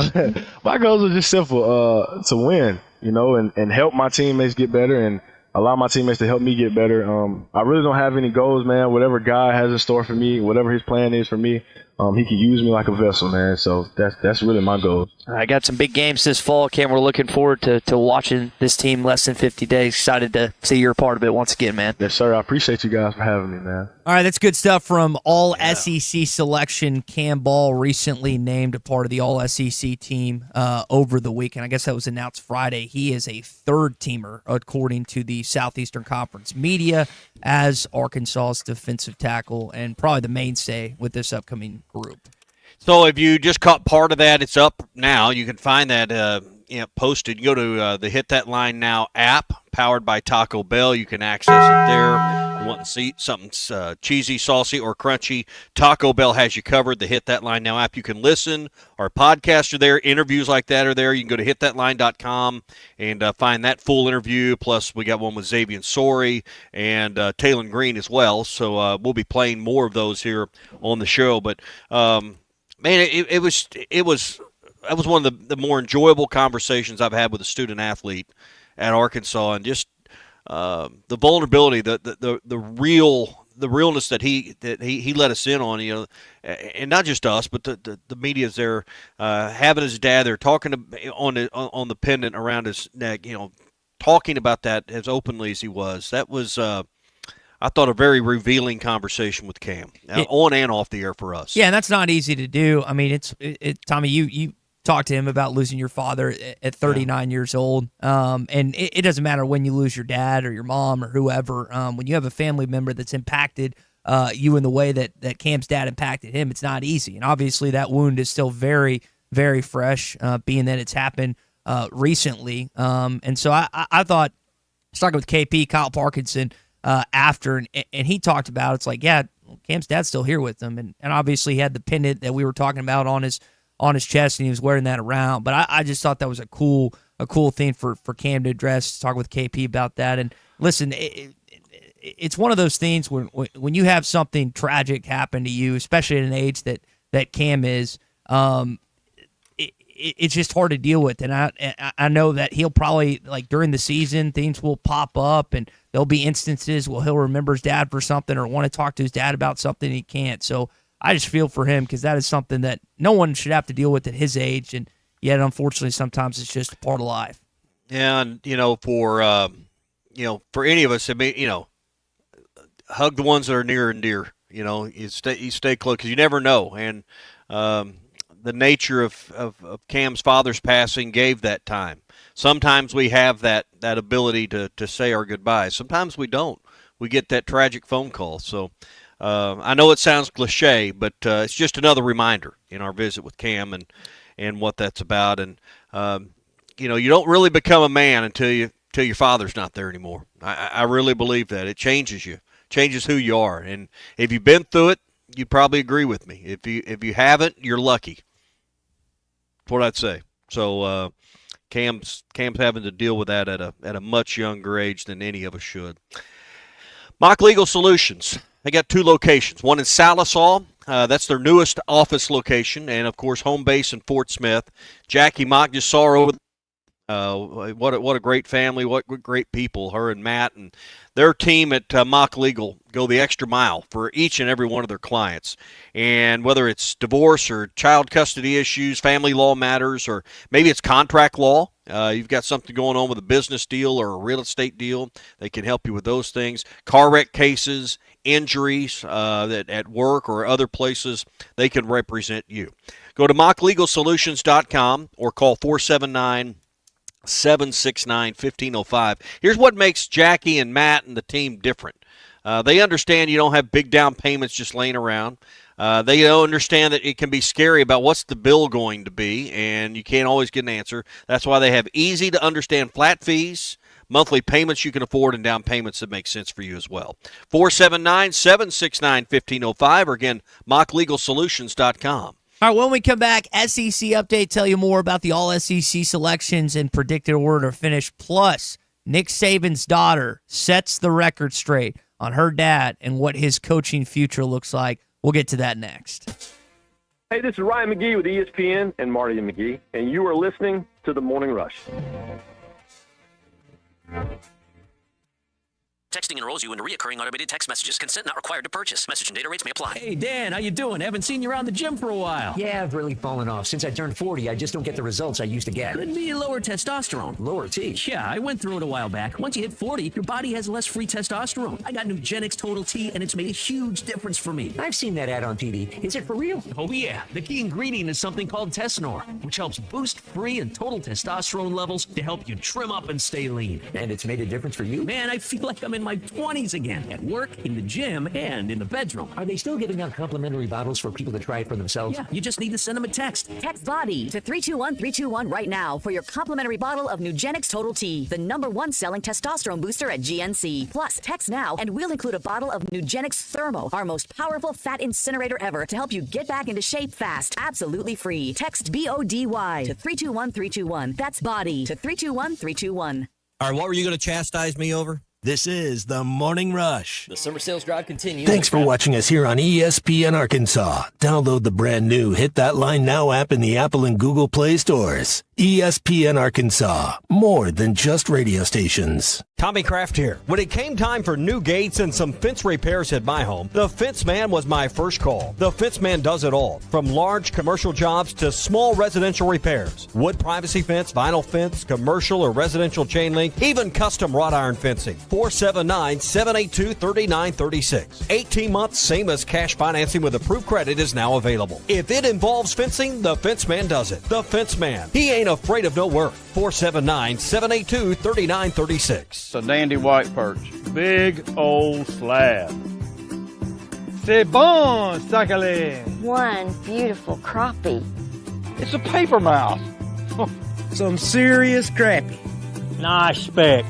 My goals are just simple, to win, and help my teammates get better and allow my teammates to help me get better. I really don't have any goals, man. Whatever God has in store for me, whatever his plan is for me, he can use me like a vessel, man. So that's really my goal. I got some big games this fall, Cam. We're looking forward to watching this team less than 50 days. Excited to see you're a part of it once again, man. Yes, sir. I appreciate you guys for having me, man. All right, that's good stuff from All SEC selection. Cam Ball recently named a part of the All SEC team over the weekend. I guess that was announced Friday. He is a third-teamer, according to the Southeastern Conference media, as Arkansas's defensive tackle and probably the mainstay with this upcoming group. So if you just caught part of that, it's up now. You can find that posted. You go to the Hit That Line Now app, powered by Taco Bell. You can access it there. You want to see something cheesy, saucy, or crunchy, Taco Bell has you covered. The Hit That Line Now app. You can listen. Our podcasts are there. Interviews like that are there. You can go to hitthatline.com and find that full interview. Plus, we got one with Xavier Sorey and Taylon Green as well. So we'll be playing more of those here on the show. But man, it was one of the more enjoyable conversations I've had with a student athlete at Arkansas, and just the vulnerability, the realness that he let us in on, and not just us, but the media's there, having his dad there, talking on the pendant around his neck, talking about that as openly as he was. That was. I thought a very revealing conversation with Cam, on and off the air for us. Yeah, and that's not easy to do. I mean, it's Tommy, you talked to him about losing your father at 39 years old, and it doesn't matter when you lose your dad or your mom or whoever. When you have a family member that's impacted you in the way that Cam's dad impacted him, it's not easy. And obviously that wound is still very, very fresh, being that it's happened recently. And so I thought, I was talking with KP, Kyle Parkinson, after, and he talked about, it's like, yeah, Cam's dad's still here with him, and obviously he had the pendant that we were talking about on his on his chest, and he was wearing that around. But I just thought that was a cool thing for Cam to address, talk with KP about that. And listen, it's one of those things when you have something tragic happen to you, especially at an age that Cam is, it's just hard to deal with. And I know that he'll probably, like, during the season, things will pop up, and there'll be instances where he'll remember his dad for something or want to talk to his dad about something he can't. So I just feel for him, because that is something that no one should have to deal with at his age, and yet unfortunately sometimes it's just a part of life. Yeah, and for any of us, I mean, hug the ones that are near and dear. You stay close, because you never know. And the nature of Cam's father's passing gave that time. Sometimes we have that ability to say our goodbyes. Sometimes we don't. We get that tragic phone call. So I know it sounds cliche, but it's just another reminder in our visit with Cam and what that's about. And you don't really become a man until your father's not there anymore. I really believe that. It changes you, changes who you are. And if you've been through it, you'd probably agree with me. If you haven't, you're lucky. That's what I'd say. So Cam's having to deal with that at a much younger age than any of us should. Mock Legal Solutions. They got 2 locations. One in Salisaw. That's their newest office location, and of course home base in Fort Smith. Jackie Mock just saw her over. What a great family, what great people, her and Matt and their team at Mock Legal go the extra mile for each and every one of their clients. And whether it's divorce or child custody issues, family law matters, or maybe it's contract law, you've got something going on with a business deal or a real estate deal, they can help you with those things. Car wreck cases, injuries that at work or other places, they can represent you. Go to mocklegalsolutions.com or call 479-769-1505. Here's what makes Jackie and Matt and the team different. They understand you don't have big down payments just laying around. They understand that it can be scary about what's the bill going to be, and you can't always get an answer. That's why they have easy to understand flat fees, monthly payments you can afford, and down payments that make sense for you as well. 479-769-1505, or again, mocklegalsolutions.com. All right, when we come back, SEC update, tell you more about the all-SEC selections and predicted order to finish. Plus, Nick Saban's daughter sets the record straight on her dad and what his coaching future looks like. We'll get to that next. Hey, this is Ryan McGee with ESPN and Marty and McGee, and you are listening to The Morning Rush. Texting enrolls you into recurring automated text messages. Consent not required to purchase. Message and data rates may apply. Hey, Dan, how you doing? Haven't seen you around the gym for a while. Yeah, I've really fallen off. Since I turned 40, I just don't get the results I used to get. Could be lower testosterone. Lower T? Yeah, I went through it a while back. Once you hit 40, your body has less free testosterone. I got Nugenix Total T, and it's made a huge difference for me. I've seen that ad on TV. Is it for real? Oh, yeah. The key ingredient is something called Tesnor, which helps boost free and total testosterone levels to help you trim up and stay lean. And it's made a difference for you? Man, I feel like I'm in my 20s again. At work, in the gym, and in the bedroom. Are they still giving out complimentary bottles for people to try it for themselves? Yeah, you just need to send them a text. Text BODY to 321-321 right now for your complimentary bottle of Nugenix Total T, the #1 selling testosterone booster at GNC. Plus, text now and we'll include a bottle of Nugenix Thermo, our most powerful fat incinerator ever, to help you get back into shape fast. Absolutely free. Text BODY to 321-321. That's BODY to 321-321. All right, what were you going to chastise me over? This is the Morning Rush. The summer sales drive continues. Thanks for watching us here on ESPN Arkansas. Download the brand new Hit That Line Now app in the Apple and Google Play stores. ESPN Arkansas, more than just radio stations. Tommy Kraft here. When it came time for new gates and some fence repairs at my home, the Fence Man was my first call. The Fence Man does it all, from large commercial jobs to small residential repairs. Wood privacy fence, vinyl fence, commercial or residential chain link, even custom wrought iron fencing. 479-782-3936. 18 months, same as cash financing with approved credit is now available. If it involves fencing, the Fence Man does it. The Fence Man. He ain't afraid of no work. 479-782-3936. It's a dandy white perch. Big old slab. C'est bon, sacalé. One beautiful crappie. It's a paper mouse. Some serious crappie. Nice speck.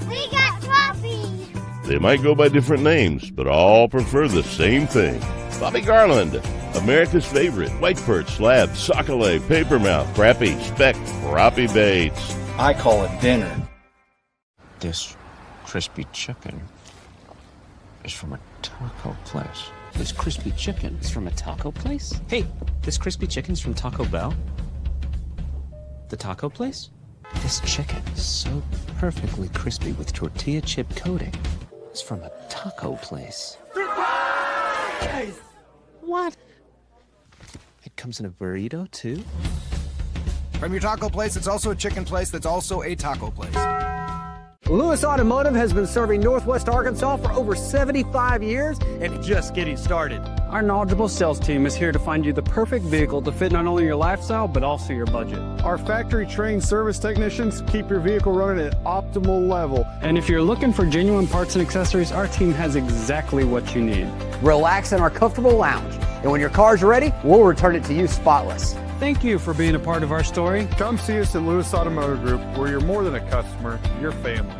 We got crappie. They might go by different names, but all prefer the same thing. Bobby Garland, America's favorite, white perch, slab, sockeye, papermouth, crappie, speck, crappie baits. I call it dinner. This crispy chicken is from a taco place. This crispy chicken is from a taco place? Hey, this crispy chicken's from Taco Bell? The taco place? This chicken is so perfectly crispy with tortilla chip coating. It's from a taco place. What? It comes in a burrito, too? From your taco place, it's also a chicken place that's also a taco place. Lewis Automotive has been serving Northwest Arkansas for over 75 years and just getting started. Our knowledgeable sales team is here to find you the perfect vehicle to fit not only your lifestyle, but also your budget. Our factory-trained service technicians keep your vehicle running at optimal level. And if you're looking for genuine parts and accessories, our team has exactly what you need. Relax in our comfortable lounge, and when your car's ready, we'll return it to you spotless. Thank you for being a part of our story. Come see us at Lewis Automotive Group, where you're more than a customer, you're family.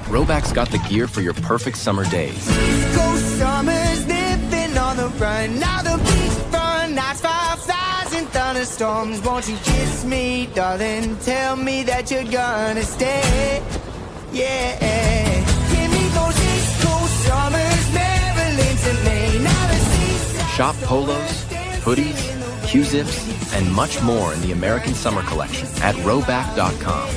Roback's got the gear for your perfect summer days. East Coast summers living on the run. Now the beachfront nights, fireflies and thunderstorms. Won't you kiss me, darling? Tell me that you're gonna stay. Yeah. Give me those East Coast summers, Maryland to Maine. Now the seaside. Shop polos, hoodies, Q-zips, and much more in the American Summer Collection at Roback.com.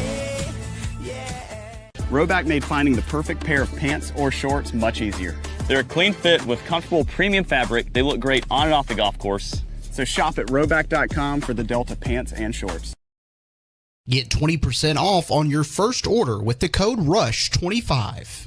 Roback made finding the perfect pair of pants or shorts much easier. They're a clean fit with comfortable premium fabric. They look great on and off the golf course. So shop at Roback.com for the Delta pants and shorts. Get 20% off on your first order with the code RUSH25.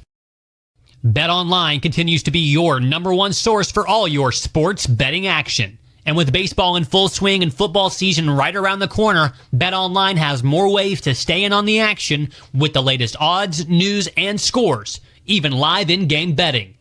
BetOnline continues to be your number one source for all your sports betting action. And with baseball in full swing and football season right around the corner, BetOnline has more ways to stay in on the action with the latest odds, news, and scores, even live in-game betting.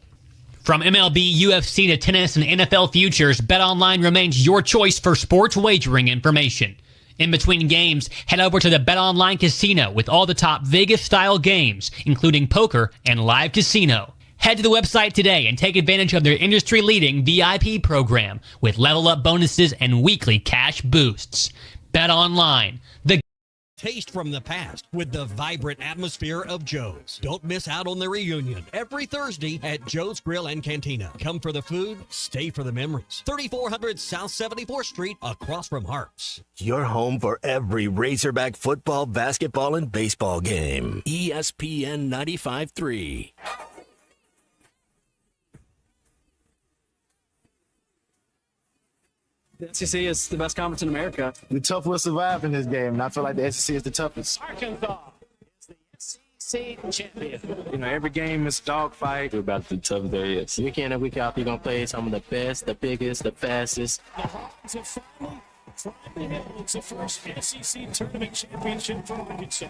From MLB, UFC to tennis and NFL futures, BetOnline remains your choice for sports wagering information. In between games, head over to the BetOnline Casino with all the top Vegas-style games, including poker and live casino. Head to the website today and take advantage of their industry-leading VIP program with level-up bonuses and weekly cash boosts. BetOnline, the Taste from the past with the vibrant atmosphere of Joe's. Don't miss out on the reunion every Thursday at Joe's Grill and Cantina. Come for the food, stay for the memories. 3400 South 74th Street, across from Harps. Your home for every Razorback football, basketball, and baseball game. ESPN 95.3. The SEC is the best conference in America. The tough will survive in this game, and I feel like the SEC is the toughest. Arkansas is the SEC champion. You know, every game is a dogfight. We're about the tough there is. Week in and week out, you're going to play some of the best, the biggest, the fastest. The Hawks have finally held its first SEC tournament championship for Arkansas.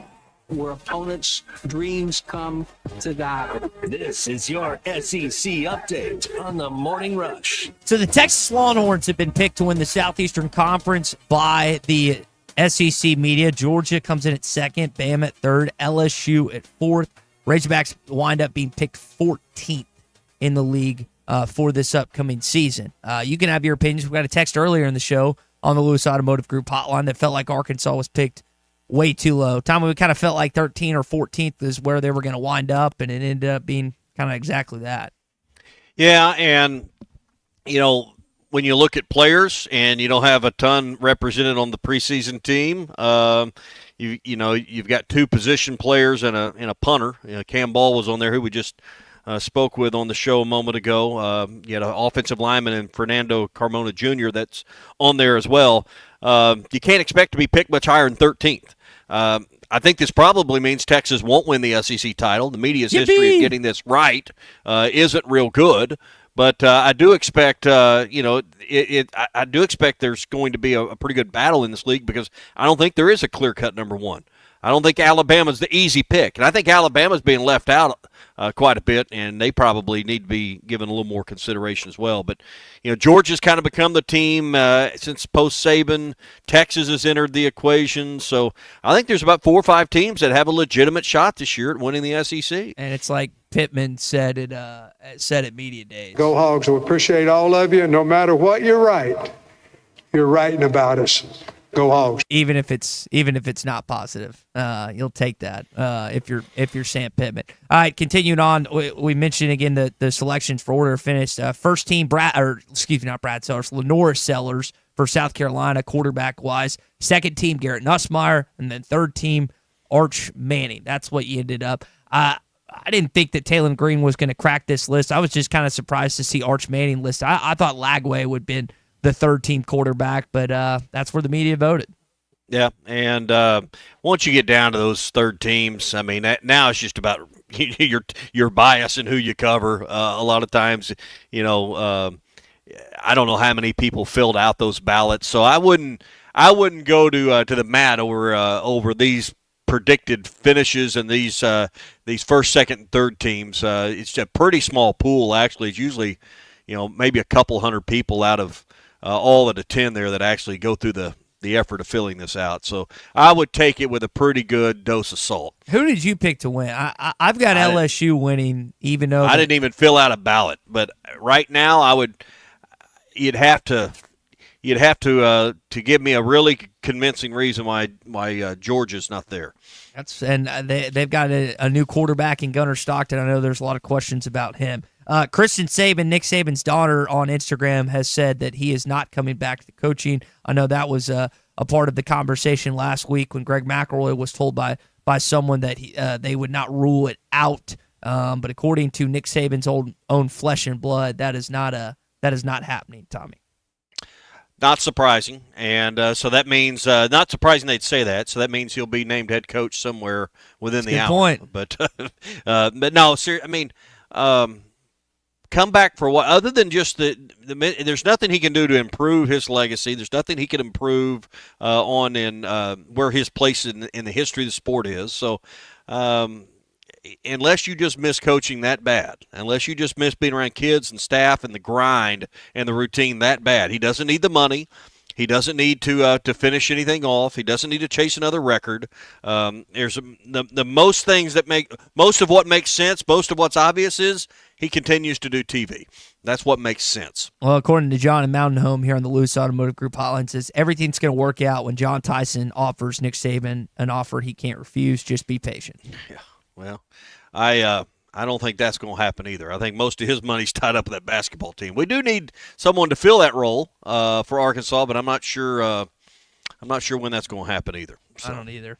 Where opponents' dreams come to die. This is your SEC update on the Morning Rush. So the Texas Longhorns have been picked to win the Southeastern Conference by the SEC media. Georgia comes in at second, Bama at third, LSU at fourth. Razorbacks wind up being picked 14th in the league for this upcoming season. You can have your opinions. We got a text earlier in the show on the Lewis Automotive Group hotline that felt like Arkansas was picked way too low. Tommy, we kind of felt like 13th or 14th is where they were going to wind up, and it ended up being kind of exactly that. Yeah, and, you know, when you look at players and you don't have a ton represented on the preseason team, you've got two position players and a punter. You know, Cam Ball was on there, who we just spoke with on the show a moment ago. You had an offensive lineman and Fernando Carmona Jr. that's on there as well. You can't expect to be picked much higher than 13th. I think this probably means Texas won't win the SEC title. The media's history of getting this right isn't real good. But I do expect, I do expect there's going to be a pretty good battle in this league because I don't think there is a clear-cut number one. I don't think Alabama's the easy pick. And I think Alabama's being left out quite a bit, and they probably need to be given a little more consideration as well. But, Georgia's kind of become the team since post-Saban. Texas has entered the equation. So I think there's about 4 or 5 teams that have a legitimate shot this year at winning the SEC. And it's like Pittman said at Media Days. Go Hogs. We appreciate all of you. No matter what you're writing about us. Go Hogs. Even if it's not positive, you'll take that if you're Sam Pittman. All right, continuing on, we mentioned again the selections for order finished. First team not Brad Sellers, Lenora Sellers for South Carolina, quarterback wise. Second team Garrett Nussmeier, and then third team Arch Manning. That's what you ended up. I didn't think that Talon Green was going to crack this list. I was just kind of surprised to see Arch Manning listed. I thought Lagway would have been the third team quarterback, but that's where the media voted. Yeah, and once you get down to those third teams, I mean, now it's just about your bias and who you cover. A lot of times, I don't know how many people filled out those ballots, so I wouldn't go to the mat over these predicted finishes and these first, second, and third teams. It's a pretty small pool, actually. It's usually, maybe a couple hundred people out of all that attend there that actually go through the effort of filling this out. So I would take it with a pretty good dose of salt. Who did you pick to win? I've got LSU winning, even though I didn't even fill out a ballot. But right now, you'd have to give me a really convincing reason why Georgia's not there. They've got a new quarterback in Gunnar Stockton. I know there's a lot of questions about him. Kristen Saban, Nick Saban's daughter, on Instagram has said that he is not coming back to coaching. I know that was a part of the conversation last week when Greg McElroy was told by someone that they would not rule it out. But according to Nick Saban's own flesh and blood, that is not happening, Tommy. Not surprising, and so that means not surprising they'd say that. So that means he'll be named head coach somewhere within the hour. Good point. But no, seriously, I mean, come back for what? Other than just there's nothing he can do to improve his legacy. There's nothing he can improve on in where his place in the history of the sport is. So. Unless you just miss coaching that bad, unless you just miss being around kids and staff and the grind and the routine that bad, he doesn't need the money. He doesn't need to finish anything off. He doesn't need to chase another record. There's the most things that most of what makes sense, most of what's obvious is he continues to do TV. That's what makes sense. Well, according to John in Mountain Home here on the Lewis Automotive Group hotline, says everything's going to work out when John Tyson offers Nick Saban an offer he can't refuse. Just be patient. Yeah. Well, I don't think that's going to happen either. I think most of his money's tied up with that basketball team. We do need someone to fill that role for Arkansas, but I'm not sure. I'm not sure when that's going to happen either. So. I don't either.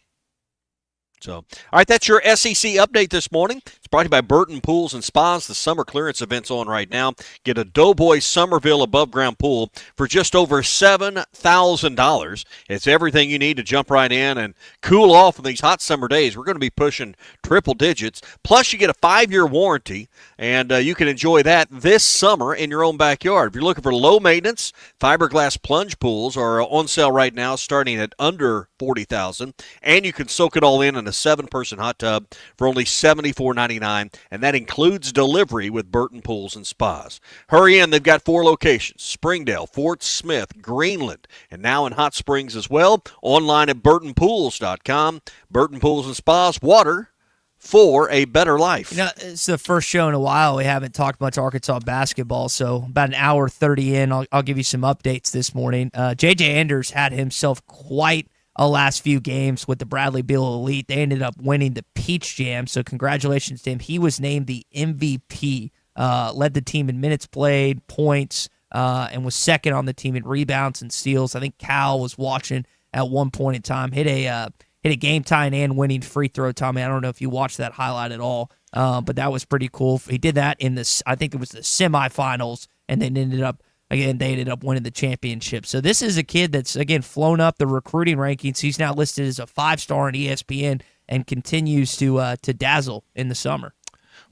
So, all right, that's your SEC update this morning. It's brought to you by Burton Pools and Spas. The summer clearance event's on right now. Get a Doughboy Somerville above-ground pool for just over $7,000. It's everything you need to jump right in and cool off in these hot summer days. We're going to be pushing triple digits. Plus, you get a 5-year warranty, and you can enjoy that this summer in your own backyard. If you're looking for low-maintenance, fiberglass plunge pools are on sale right now starting at under $40,000, and you can soak it all in a 7-person hot tub for only $74.99, and that includes delivery with Burton Pools and Spas. Hurry in. They've got 4 locations: Springdale, Fort Smith, Greenland, and now in Hot Springs as well. Online at burtonpools.com. Burton Pools and Spas, water for a better life. It's the first show in a while we haven't talked much Arkansas basketball, so about an hour 30 in, I'll give you some updates this morning. J.J. Anders had himself quite a last few games with the Bradley Beal Elite. They ended up winning the Peach Jam, so congratulations to him. He was named the MVP, led the team in minutes played, points, and was second on the team in rebounds and steals. I think Cal was watching at one point in time. Hit a game-tying and winning free throw, Tommy. I don't know if you watched that highlight at all, but that was pretty cool. He did that in I think it was the semifinals, and then they ended up winning the championship. So this is a kid that's, again, flown up the recruiting rankings. He's now listed as a 5-star on ESPN and continues to dazzle in the summer.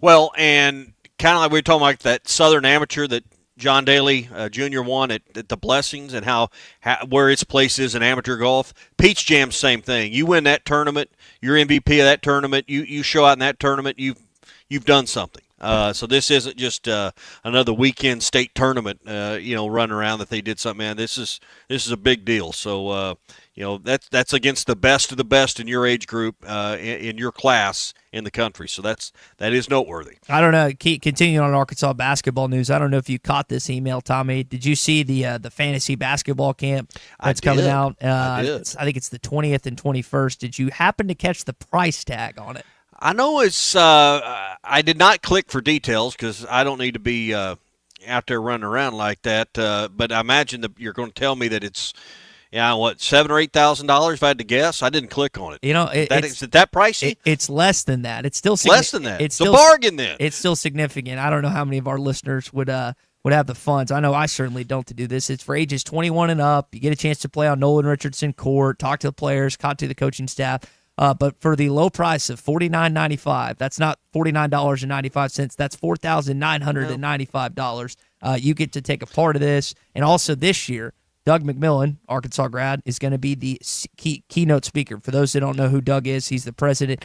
Well, and kind of like we were talking about that Southern amateur that John Daly Jr. won at the Blessings and how where its place is in amateur golf. Peach Jam, same thing. You win that tournament, you're MVP of that tournament. You show out in that tournament, you've done something. So this isn't just another weekend state tournament, running around that they did something. Man, this is a big deal. So that's against the best of the best in your age group, in your class in the country. So that is noteworthy. I don't know. Continuing on Arkansas basketball news, I don't know if you caught this email, Tommy. Did you see the fantasy basketball camp that's coming out? I did. I think it's the 20th and 21st. Did you happen to catch the price tag on it? I know it's. I did not click for details because I don't need to be out there running around like that. But I imagine that you're going to tell me that it's, $7,000 or $8,000 if I had to guess. I didn't click on it. Is it that pricey? It's less than that. It's still less than that. It's a bargain then. It's still significant. I don't know how many of our listeners would have the funds. I know I certainly don't to do this. It's for ages 21 and up. You get a chance to play on Nolan Richardson court, talk to the players, talk to the coaching staff. But for the low price of $49.95, that's not $49.95. That's $4,995. You get to take a part of this. And also this year, Doug McMillan, Arkansas grad, is going to be the keynote speaker. For those that don't know who Doug is, he's the president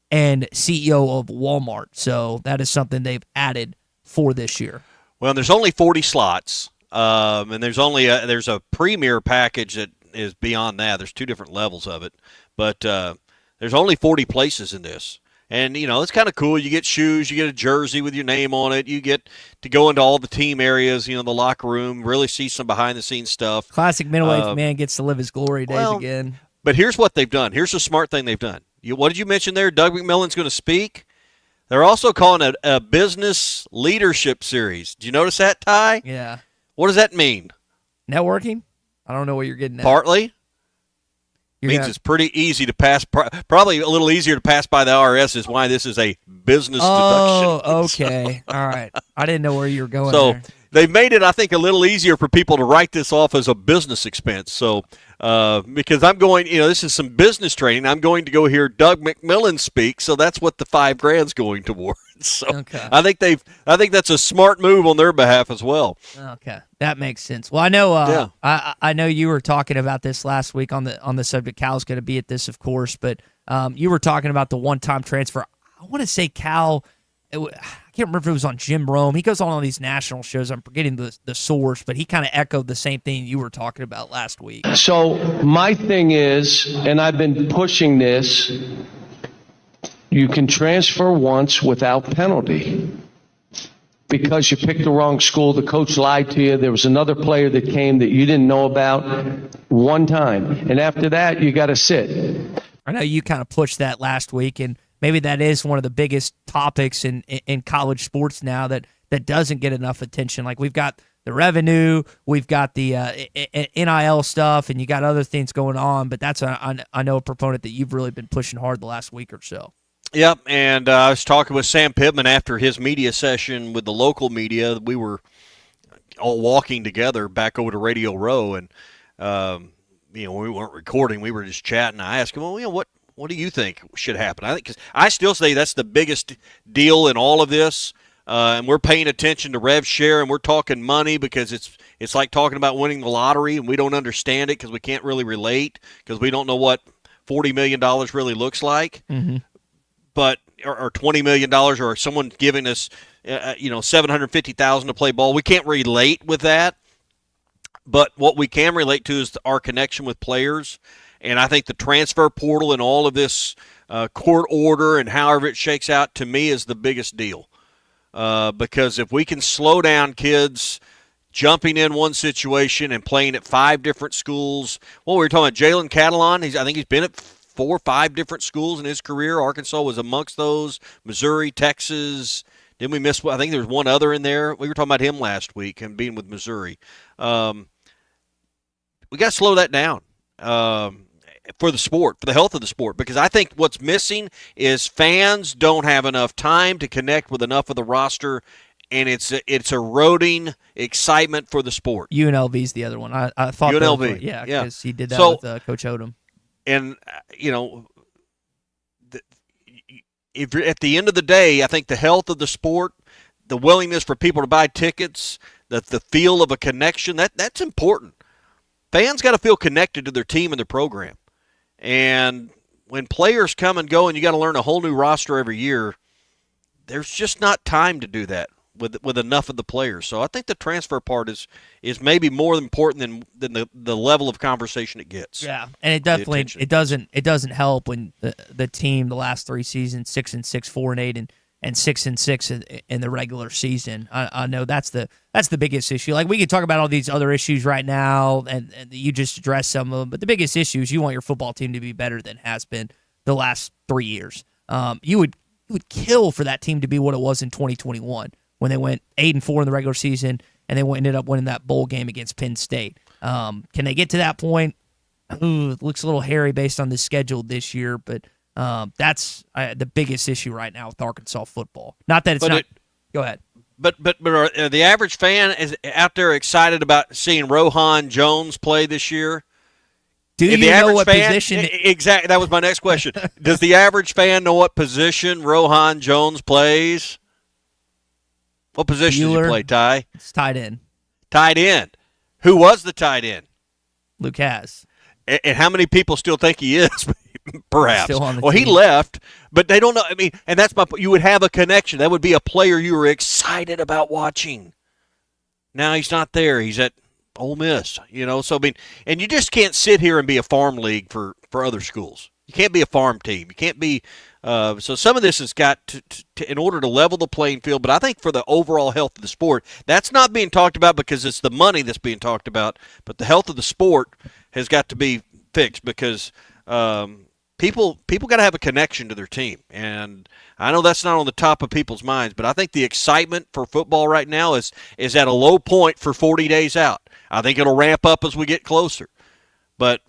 and CEO of Walmart. So that is something they've added for this year. Well, there's only 40 slots, and there's a premier package that is beyond that. There's two different levels of it, but there's only 40 places in this. And, it's kind of cool. You get shoes, you get a jersey with your name on it. You get to go into all the team areas, the locker room, really see some behind-the-scenes stuff. Classic middleweight man gets to live his glory days again. But here's what they've done. Here's a smart thing they've done. What did you mention there? Doug McMillan's going to speak. They're also calling it a business leadership series. Did you notice that, Ty? Yeah. What does that mean? Networking? I don't know what you're getting at. Partly. Means it's pretty easy to pass, probably a little easier to pass by the IRS is why this is a business deduction. Oh, okay. All right. I didn't know where you were going so there. They've made it, I think, a little easier for people to write this off as a business expense. So because I'm going, this is some business training. I'm going to go hear Doug McMillan speak, so that's what the $5,000's going towards. So okay. I think that's a smart move on their behalf as well. Okay, that makes sense. Well, I know I know you were talking about this last week on the subject. Cal's going to be at this, of course, but you were talking about the one-time transfer. I want to say Cal. I can't remember if it was on Jim Rome. He goes on all these national shows. I'm forgetting the source, but he kind of echoed the same thing you were talking about last week. So my thing is, and I've been pushing this, you can transfer once without penalty. Because you picked the wrong school, the coach lied to you, there was another player that came that you didn't know about one time. And after that, you got to sit. I know you kind of pushed that last week, and maybe that is one of the biggest topics in college sports now that doesn't get enough attention. Like we've got the revenue, we've got the NIL stuff, and you got other things going on. But that's I know a proponent that you've really been pushing hard the last week or so. Yep, and I was talking with Sam Pittman after his media session with the local media. We were all walking together back over to Radio Row, and we weren't recording. We were just chatting. I asked him, what do you think should happen? I think because I still say that's the biggest deal in all of this, and we're paying attention to rev share, and we're talking money because it's like talking about winning the lottery, and we don't understand it because we can't really relate because we don't know what $40 million really looks like. Mm-hmm. But or $20 million, or someone giving us, $750,000 to play ball, we can't relate with that. But what we can relate to is our connection with players, and I think the transfer portal and all of this court order and however it shakes out to me is the biggest deal. Because if we can slow down kids jumping in one situation and playing at 5 different schools, we were talking about Jalen Catalon. I think he's been at 4 or 5 different schools in his career. Arkansas was amongst those. Missouri, Texas. Didn't we miss? I think there was one other in there. We were talking about him last week and being with Missouri. We got to slow that down for the sport, for the health of the sport, because I think what's missing is fans don't have enough time to connect with enough of the roster, and it's eroding excitement for the sport. UNLV's the other one. I thought UNLV. Yeah, because he did that with Coach Odom. And, if at the end of the day, I think the health of the sport, the willingness for people to buy tickets, the feel of a connection, that's important. Fans got to feel connected to their team and their program. And when players come and go and you got to learn a whole new roster every year, there's just not time to do that with enough of the players. So I think the transfer part is maybe more important than the level of conversation it gets. Yeah, and it definitely it doesn't help when the team the last 3 seasons 6-6, 4-8, and 6-6 in the regular season. I know that's the biggest issue. Like, we could talk about all these other issues right now, and you just addressed some of them. But the biggest issue is you want your football team to be better than has been the last 3 years. You would kill for that team to be what it was in 2021 when they went 8-4 in the regular season and they ended up winning that bowl game against Penn State. Can they get to that point? It looks a little hairy based on the schedule this year, but that's the biggest issue right now with Arkansas football. Not that it's not. Go ahead. But the average fan is out there excited about seeing Rohan Jones play this year. Do you know what position? Exactly. That was my next question. Does the average fan know what position Rohan Jones plays? What position does he play, Ty? It's tight end. Tight end. Who was the tight end? Luke Haas. And how many people still think he is? Perhaps. Still on the team. He left, but they don't know. I mean, and that's my point. You would have a connection. That would be a player you were excited about watching. Now he's not there. He's at Ole Miss, So, I mean, and you just can't sit here and be a farm league for other schools. You can't be a farm team. You can't be so some of this has got to in order to level the playing field, but I think for the overall health of the sport, that's not being talked about because it's the money that's being talked about, but the health of the sport has got to be fixed because people got to have a connection to their team. And I know that's not on the top of people's minds, but I think the excitement for football right now is at a low point for 40 days out. I think it'll ramp up as we get closer. But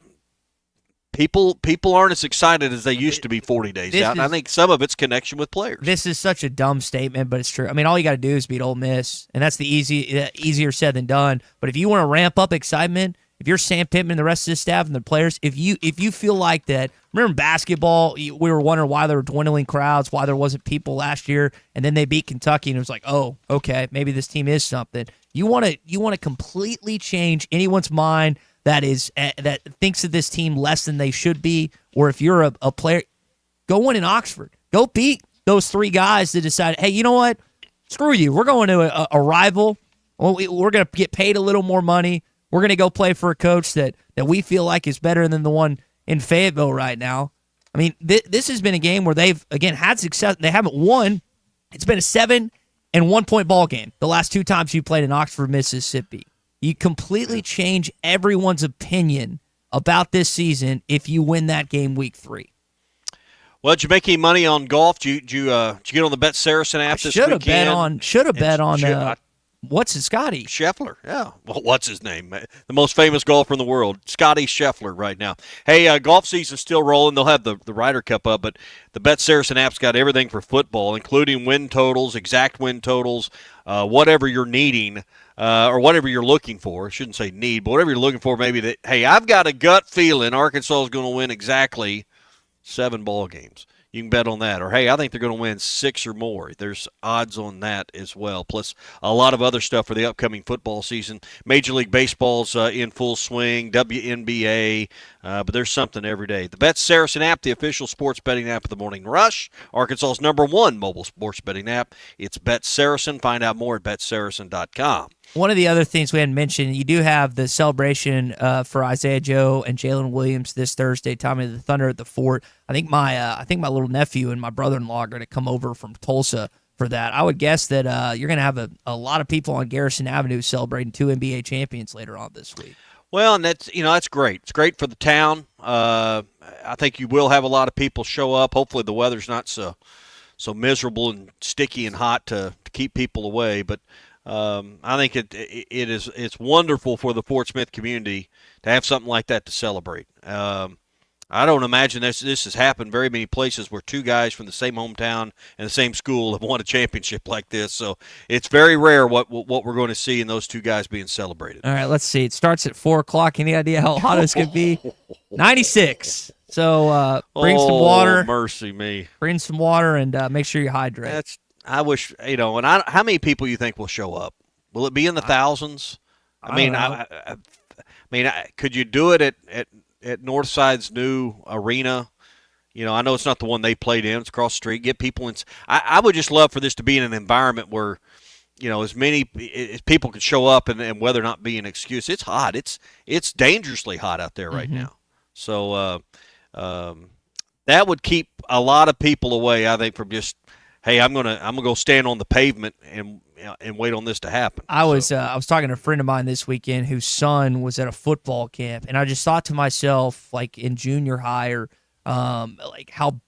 people aren't as excited as they used to be 40 days out, and I think some of it's connection with players. This is such a dumb statement, but it's true. I mean, all you got to do is beat Ole Miss, and that's easier said than done. But if you want to ramp up excitement, if you're Sam Pittman and the rest of the staff and the players, if you feel like that, remember in basketball, we were wondering why there were dwindling crowds, why there wasn't people last year, and then they beat Kentucky, and it was like, oh, okay, maybe this team is something. You want to completely change anyone's mind that thinks of this team less than they should be, or if you're a player, go win in Oxford. Go beat those 3 guys that decide, hey, you know what? Screw you. We're going to a rival. We're going to get paid a little more money. We're going to go play for a coach that we feel like is better than the one in Fayetteville right now. I mean, this has been a game where they've, again, had success. They haven't won. It's been a 7 and 1 point ball game the last 2 times you played in Oxford, Mississippi. You completely change everyone's opinion about this season if you win that game week 3. Well, did you make any money on golf? Did you get on the Bet Saracen app this weekend? Should have bet on what's his Scotty Scheffler? Yeah. Well, what's his name? The most famous golfer in the world, Scotty Scheffler, right now. Hey, golf season's still rolling. They'll have the Ryder Cup up, but the Bet Saracen app's got everything for football, including win totals, exact win totals, whatever you're needing. Or whatever you're looking for. I shouldn't say need, but whatever you're looking for, maybe that, hey, I've got a gut feeling Arkansas is going to win exactly 7 ball games. You can bet on that. Or, hey, I think they're going to win 6 or more. There's odds on that as well, plus a lot of other stuff for the upcoming football season. Major League Baseball's in full swing, WNBA, but there's something every day. The Bet Saracen app, the official sports betting app of the Morning Rush, Arkansas's #1 mobile sports betting app. It's Bet Saracen. Find out more at betsaracen.com. One of the other things we hadn't mentioned, you do have the celebration for Isaiah Joe and Jalen Williams this Thursday, Tommy the Thunder at the Fort. I think my little nephew and my brother-in-law are going to come over from Tulsa for that. I would guess that you're going to have a lot of people on Garrison Avenue celebrating 2 NBA champions later on this week. Well, and that's great. It's great for the town. I think you will have a lot of people show up. Hopefully the weather's not so miserable and sticky and hot to keep people away, but I think it's wonderful for the Fort Smith community to have something like that to celebrate. I don't imagine this has happened very many places where 2 guys from the same hometown and the same school have won a championship like this. So it's very rare what we're going to see in those 2 guys being celebrated. All right, let's see. It starts at 4 o'clock. Any idea how hot it's going to be? 96. So bring some water. Mercy me. Bring some water and make sure you hydrate. I wish, and how many people you think will show up? Will it be in the thousands? I mean, could you do it at Northside's new arena? You know, I know it's not the one they played in. It's across the street. Get people in. I would just love for this to be in an environment where, you know, as many as people could show up and whether or not be an excuse. It's hot. It's dangerously hot out there right now. So that would keep a lot of people away, I think, from just, hey, I'm gonna go stand on the pavement and wait on this to happen. I was talking to a friend of mine this weekend whose son was at a football camp, and I just thought to myself, like in junior high or like how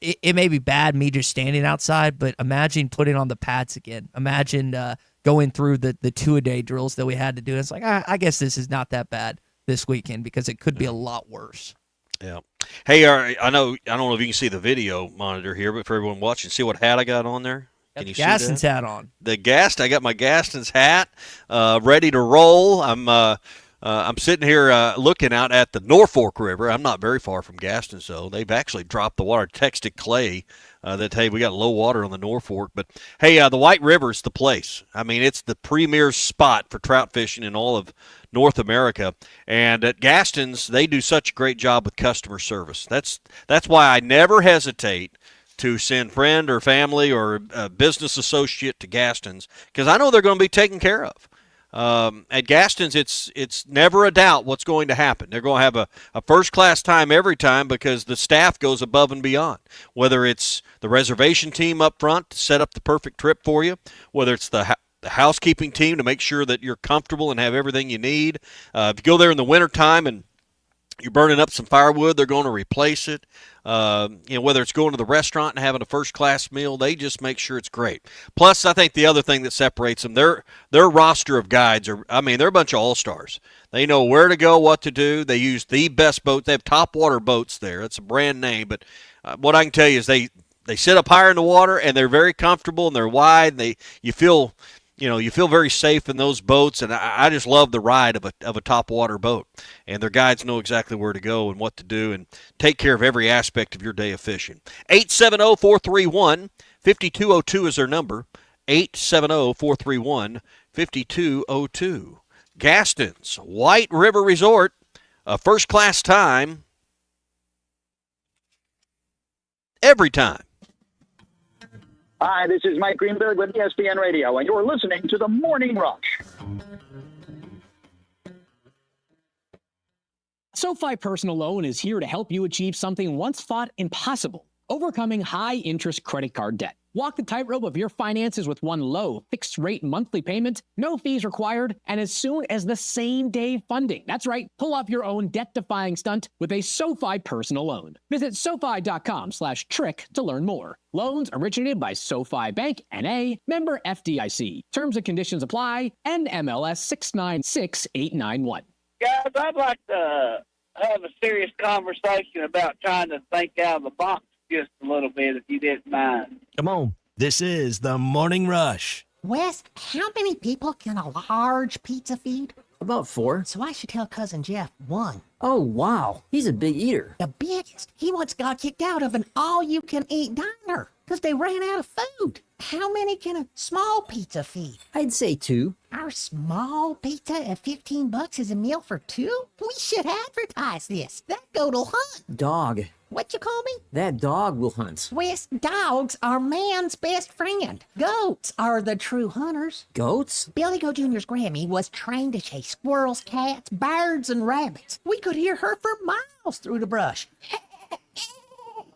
it may be bad me just standing outside, but imagine putting on the pads again. Imagine going through the 2-a-day drills that we had to do. It's like I guess this is not that bad this weekend because it could be a lot worse. Yeah. Hey, I don't know if you can see the video monitor here, but for everyone watching, see what hat I got on there? Can you see that? Gaston's hat on. I got my Gaston's hat ready to roll. I'm sitting here looking out at the Norfolk River. I'm not very far from Gaston, so they've actually dropped the water. Texted Clay that, hey, we got low water on the Norfolk. But, hey, the White River's the place. I mean, it's the premier spot for trout fishing in all of North America. And at Gaston's, they do such a great job with customer service. That's why I never hesitate to send friend or family or a business associate to Gaston's because I know they're going to be taken care of. At Gaston's, it's never a doubt what's going to happen. They're going to have a first-class time every time because the staff goes above and beyond, whether it's the reservation team up front to set up the perfect trip for you, whether it's the housekeeping team to make sure that you're comfortable and have everything you need. If you go there in the wintertime and you're burning up some firewood, they're going to replace it. Whether it's going to the restaurant and having a first-class meal, they just make sure it's great. Plus, I think the other thing that separates them, their roster of guides they're a bunch of all-stars. They know where to go, what to do. They use the best boats. They have top water boats there. It's a brand name, but what I can tell you is they sit up higher in the water, and they're very comfortable, and they're wide, and you feel very safe in those boats, and I just love the ride of a top water boat. And their guides know exactly where to go and what to do and take care of every aspect of your day of fishing. 870-431-5202 is their number. 870-431-5202. Gaston's White River Resort, a first-class time every time. Hi, this is Mike Greenberg with ESPN Radio, and you're listening to The Morning Rush. SoFi Personal Loan is here to help you achieve something once thought impossible, overcoming high-interest credit card debt. Walk the tightrope of your finances with one low, fixed-rate monthly payment, no fees required, and as soon as the same-day funding. That's right, pull off your own debt-defying stunt with a SoFi Personal Loan. Visit SoFi.com/trick to learn more. Loans originated by SoFi Bank, N.A., member FDIC. Terms and conditions apply, NMLS 696891. Guys, I'd like to have a serious conversation about trying to think out of the box just a little bit, if you didn't mind. Come on. This is the Morning Rush. Wes, how many people can a large pizza feed? About 4. So I should tell Cousin Jeff 1. Oh, wow. He's a big eater. The biggest. He once got kicked out of an all-you-can-eat diner because they ran out of food. How many can a small pizza feed? I'd say 2. Our small pizza at $15 is a meal for 2? We should advertise this. That goat'll hunt. Dog. What you call me? That dog will hunt. Wes, dogs are man's best friend. Goats are the true hunters. Goats? Billy Goat Jr.'s Grammy was trained to chase squirrels, cats, birds, and rabbits. We could hear her for miles through the brush.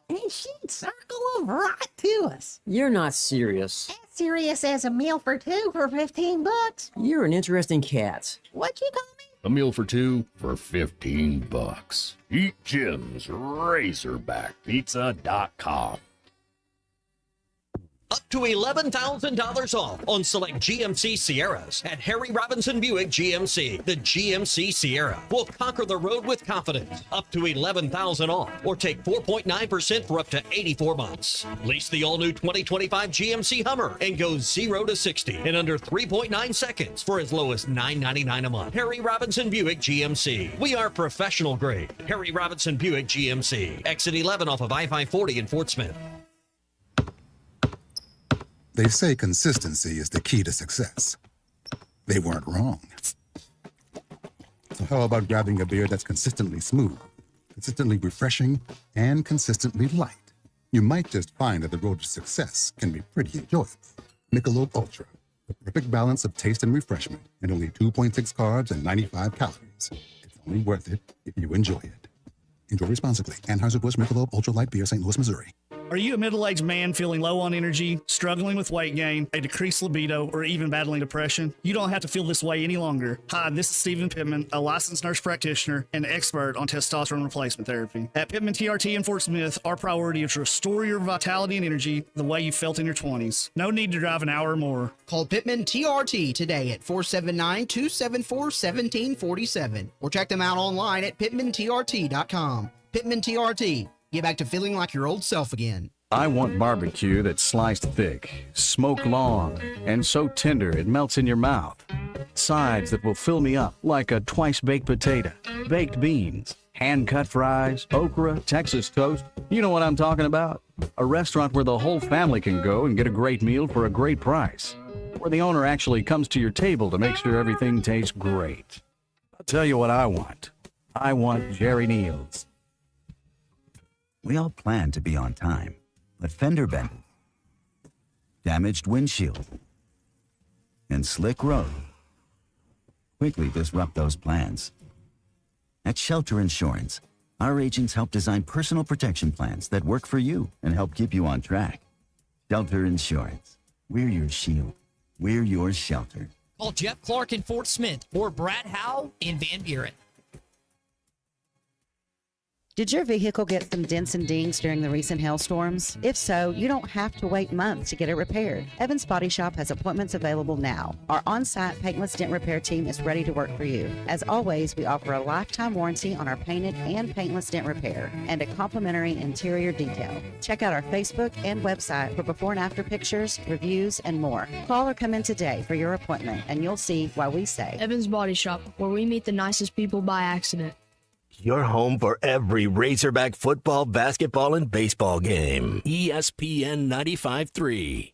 And she'd circle them right to us. You're not serious. As serious as a meal for 2 for $15. You're an interesting cat. What you call me? A meal for 2 for $15. Eat Jim's RazorbackPizza.com. Up to $11,000 off on select GMC Sierras at Harry Robinson Buick GMC. The GMC Sierra will conquer the road with confidence. Up to $11,000 off, or take 4.9% for up to 84 months. Lease the all-new 2025 GMC Hummer and go 0 to 60 in under 3.9 seconds for as low as $9.99 a month. Harry Robinson Buick GMC. We are professional grade. Harry Robinson Buick GMC. Exit 11 off of I-540 in Fort Smith. They say consistency is the key to success. they weren't wrong. So how about grabbing a beer that's consistently smooth, consistently refreshing, and consistently light? You might just find that the road to success can be pretty enjoyable. Michelob Ultra, the perfect balance of taste and refreshment, and only 2.6 carbs and 95 calories. It's only worth it if you enjoy it. Enjoy responsibly. Anheuser-Busch Michelob Ultra Light Beer, St. Louis, Missouri. Are you a middle-aged man feeling low on energy, struggling with weight gain, a decreased libido, or even battling depression? You don't have to feel this way any longer. Hi, this is Stephen Pittman, a licensed nurse practitioner and expert on testosterone replacement therapy. At Pittman TRT in Fort Smith, our priority is to restore your vitality and energy the way you felt in your 20s. No need to drive an hour or more. Call Pittman TRT today at 479-274-1747 or check them out online at pittmantrt.com. Pittman TRT. Get back to feeling like your old self again. I want barbecue that's sliced thick, smoked long, and so tender it melts in your mouth. Sides that will fill me up like a twice-baked potato, baked beans, hand-cut fries, okra, Texas toast. You know what I'm talking about. A restaurant where the whole family can go and get a great meal for a great price. Where the owner actually comes to your table to make sure everything tastes great. I'll tell you what I want. I want Jerry Neal's. We all plan to be on time, but fender benders, damaged windshield, and slick road quickly disrupt those plans. At Shelter Insurance, our agents help design personal protection plans that work for you and help keep you on track. Shelter Insurance. We're your shield. We're your shelter. Call Jeff Clark in Fort Smith or Brad Howe in Van Buren. Did your vehicle get some dents and dings during the recent hailstorms? If so, you don't have to wait months to get it repaired. Evans Body Shop has appointments available now. Our on-site paintless dent repair team is ready to work for you. As always, we offer a lifetime warranty on our painted and paintless dent repair and a complimentary interior detail. Check out our Facebook and website for before and after pictures, reviews, and more. Call or come in today for your appointment, and you'll see why we say Evans Body Shop, where we meet the nicest people by accident. Your home for every Razorback football, basketball, and baseball game. ESPN 95.3.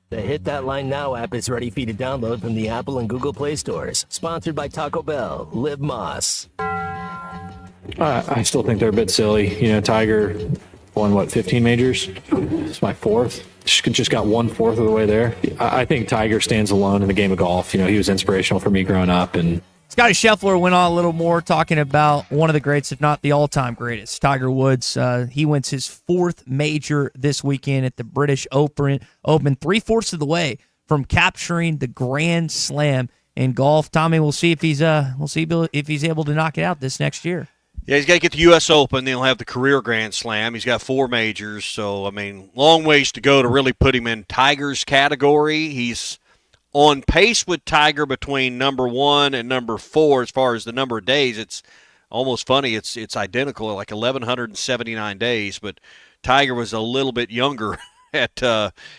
The Hit That Line Now app is ready for you to download from the Apple and Google Play stores. Sponsored by Taco Bell. Live Moss. I still think they're a bit silly. You know, Tiger won, 15 majors? It's my fourth. Just got 1/4 of the way there. I think Tiger stands alone in the game of golf. You know, he was inspirational for me growing up, and Scotty Scheffler went on a little more talking about one of the greats, if not the all-time greatest, Tiger Woods. He wins his 4th major this weekend at the British Open 3/4 of the way from capturing the Grand Slam in golf. Tommy, we'll see if he's able to knock it out this next year. Yeah, he's got to get the U.S. Open. Then he'll have the career Grand Slam. He's got 4 majors, so long ways to go to really put him in Tiger's category. He's on pace with Tiger between number 1 and number 4 as far as the number of days. It's almost funny. It's identical, like 1,179 days. But Tiger was a little bit younger at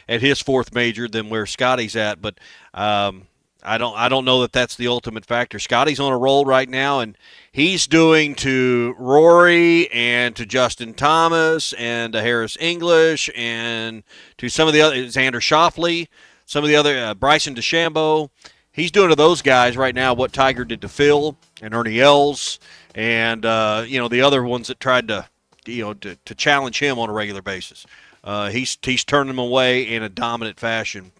his 4th major than where Scotty's at. But I don't know that that's the ultimate factor. Scotty's on a roll right now, and he's doing to Rory and to Justin Thomas and to Harris English and to some of the other Xander Schauffele. Some of the other, Bryson DeChambeau, he's doing to those guys right now what Tiger did to Phil and Ernie Els and, the other ones that tried to challenge him on a regular basis. He's turning them away in a dominant fashion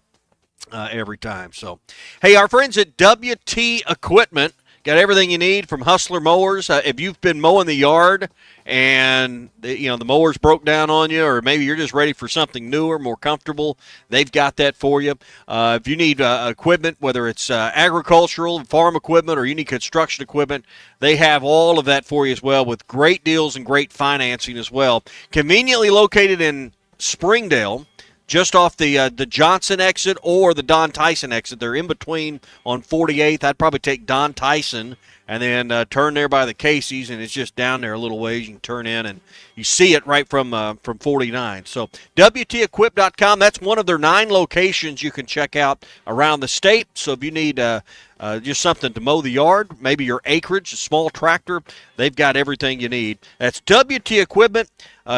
every time. So, hey, our friends at WT Equipment got everything you need from Hustler mowers. If you've been mowing the yard and the mower's broke down on you, or maybe you're just ready for something newer, more comfortable, they've got that for you. If you need equipment, whether it's agricultural, farm equipment, or you need construction equipment, they have all of that for you as well, with great deals and great financing as well. Conveniently located in Springdale, just off the Johnson exit or the Don Tyson exit. They're in between on 48th. I'd probably take Don Tyson and then turn there by the Casey's, and it's just down there a little ways. You can turn in, and you see it right from 49. So WTEquip.com, that's one of their 9 locations you can check out around the state. So if you need just something to mow the yard, maybe your acreage, a small tractor, they've got everything you need. That's WT Equipment,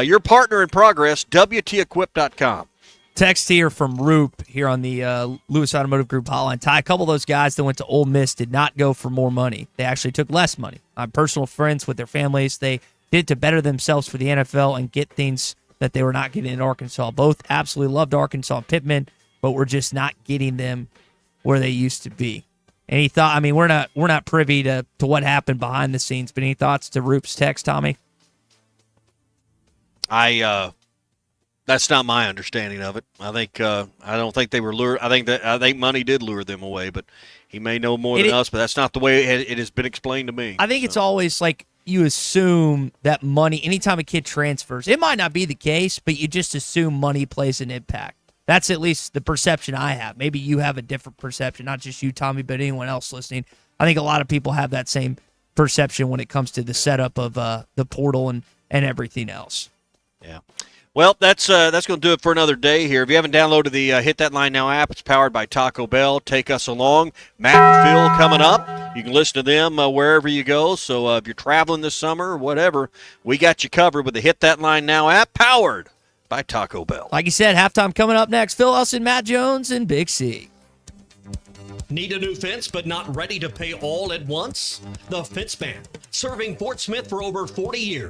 your partner in progress, WTEquip.com. Text here from Roop here on the Lewis Automotive Group hotline. Ty, a couple of those guys that went to Ole Miss did not go for more money. They actually took less money. I'm personal friends with their families. They did to better themselves for the NFL and get things that they were not getting in Arkansas. Both absolutely loved Arkansas and Pittman, but we're just not getting them where they used to be. Any thought? I mean, we're not privy to what happened behind the scenes, but any thoughts to Roop's text, Tommy? That's not my understanding of it. I think I don't think they were lured. I think money did lure them away, but he may know more than us. But that's not the way it has been explained to me. I think it's always like you assume that money. Anytime a kid transfers, it might not be the case, but you just assume money plays an impact. That's at least the perception I have. Maybe you have a different perception, not just you, Tommy, but anyone else listening. I think a lot of people have that same perception when it comes to the setup of the portal and everything else. Yeah. Well, that's going to do it for another day here. If you haven't downloaded the Hit That Line Now app, it's powered by Taco Bell. Take us along. Matt and Phil coming up. You can listen to them wherever you go. So if you're traveling this summer or whatever, we got you covered with the Hit That Line Now app, powered by Taco Bell. Like you said, halftime coming up next. Phil Elson, Matt Jones, and Big C. Need a new fence but not ready to pay all at once? The Fence Man, serving Fort Smith for over 40 years.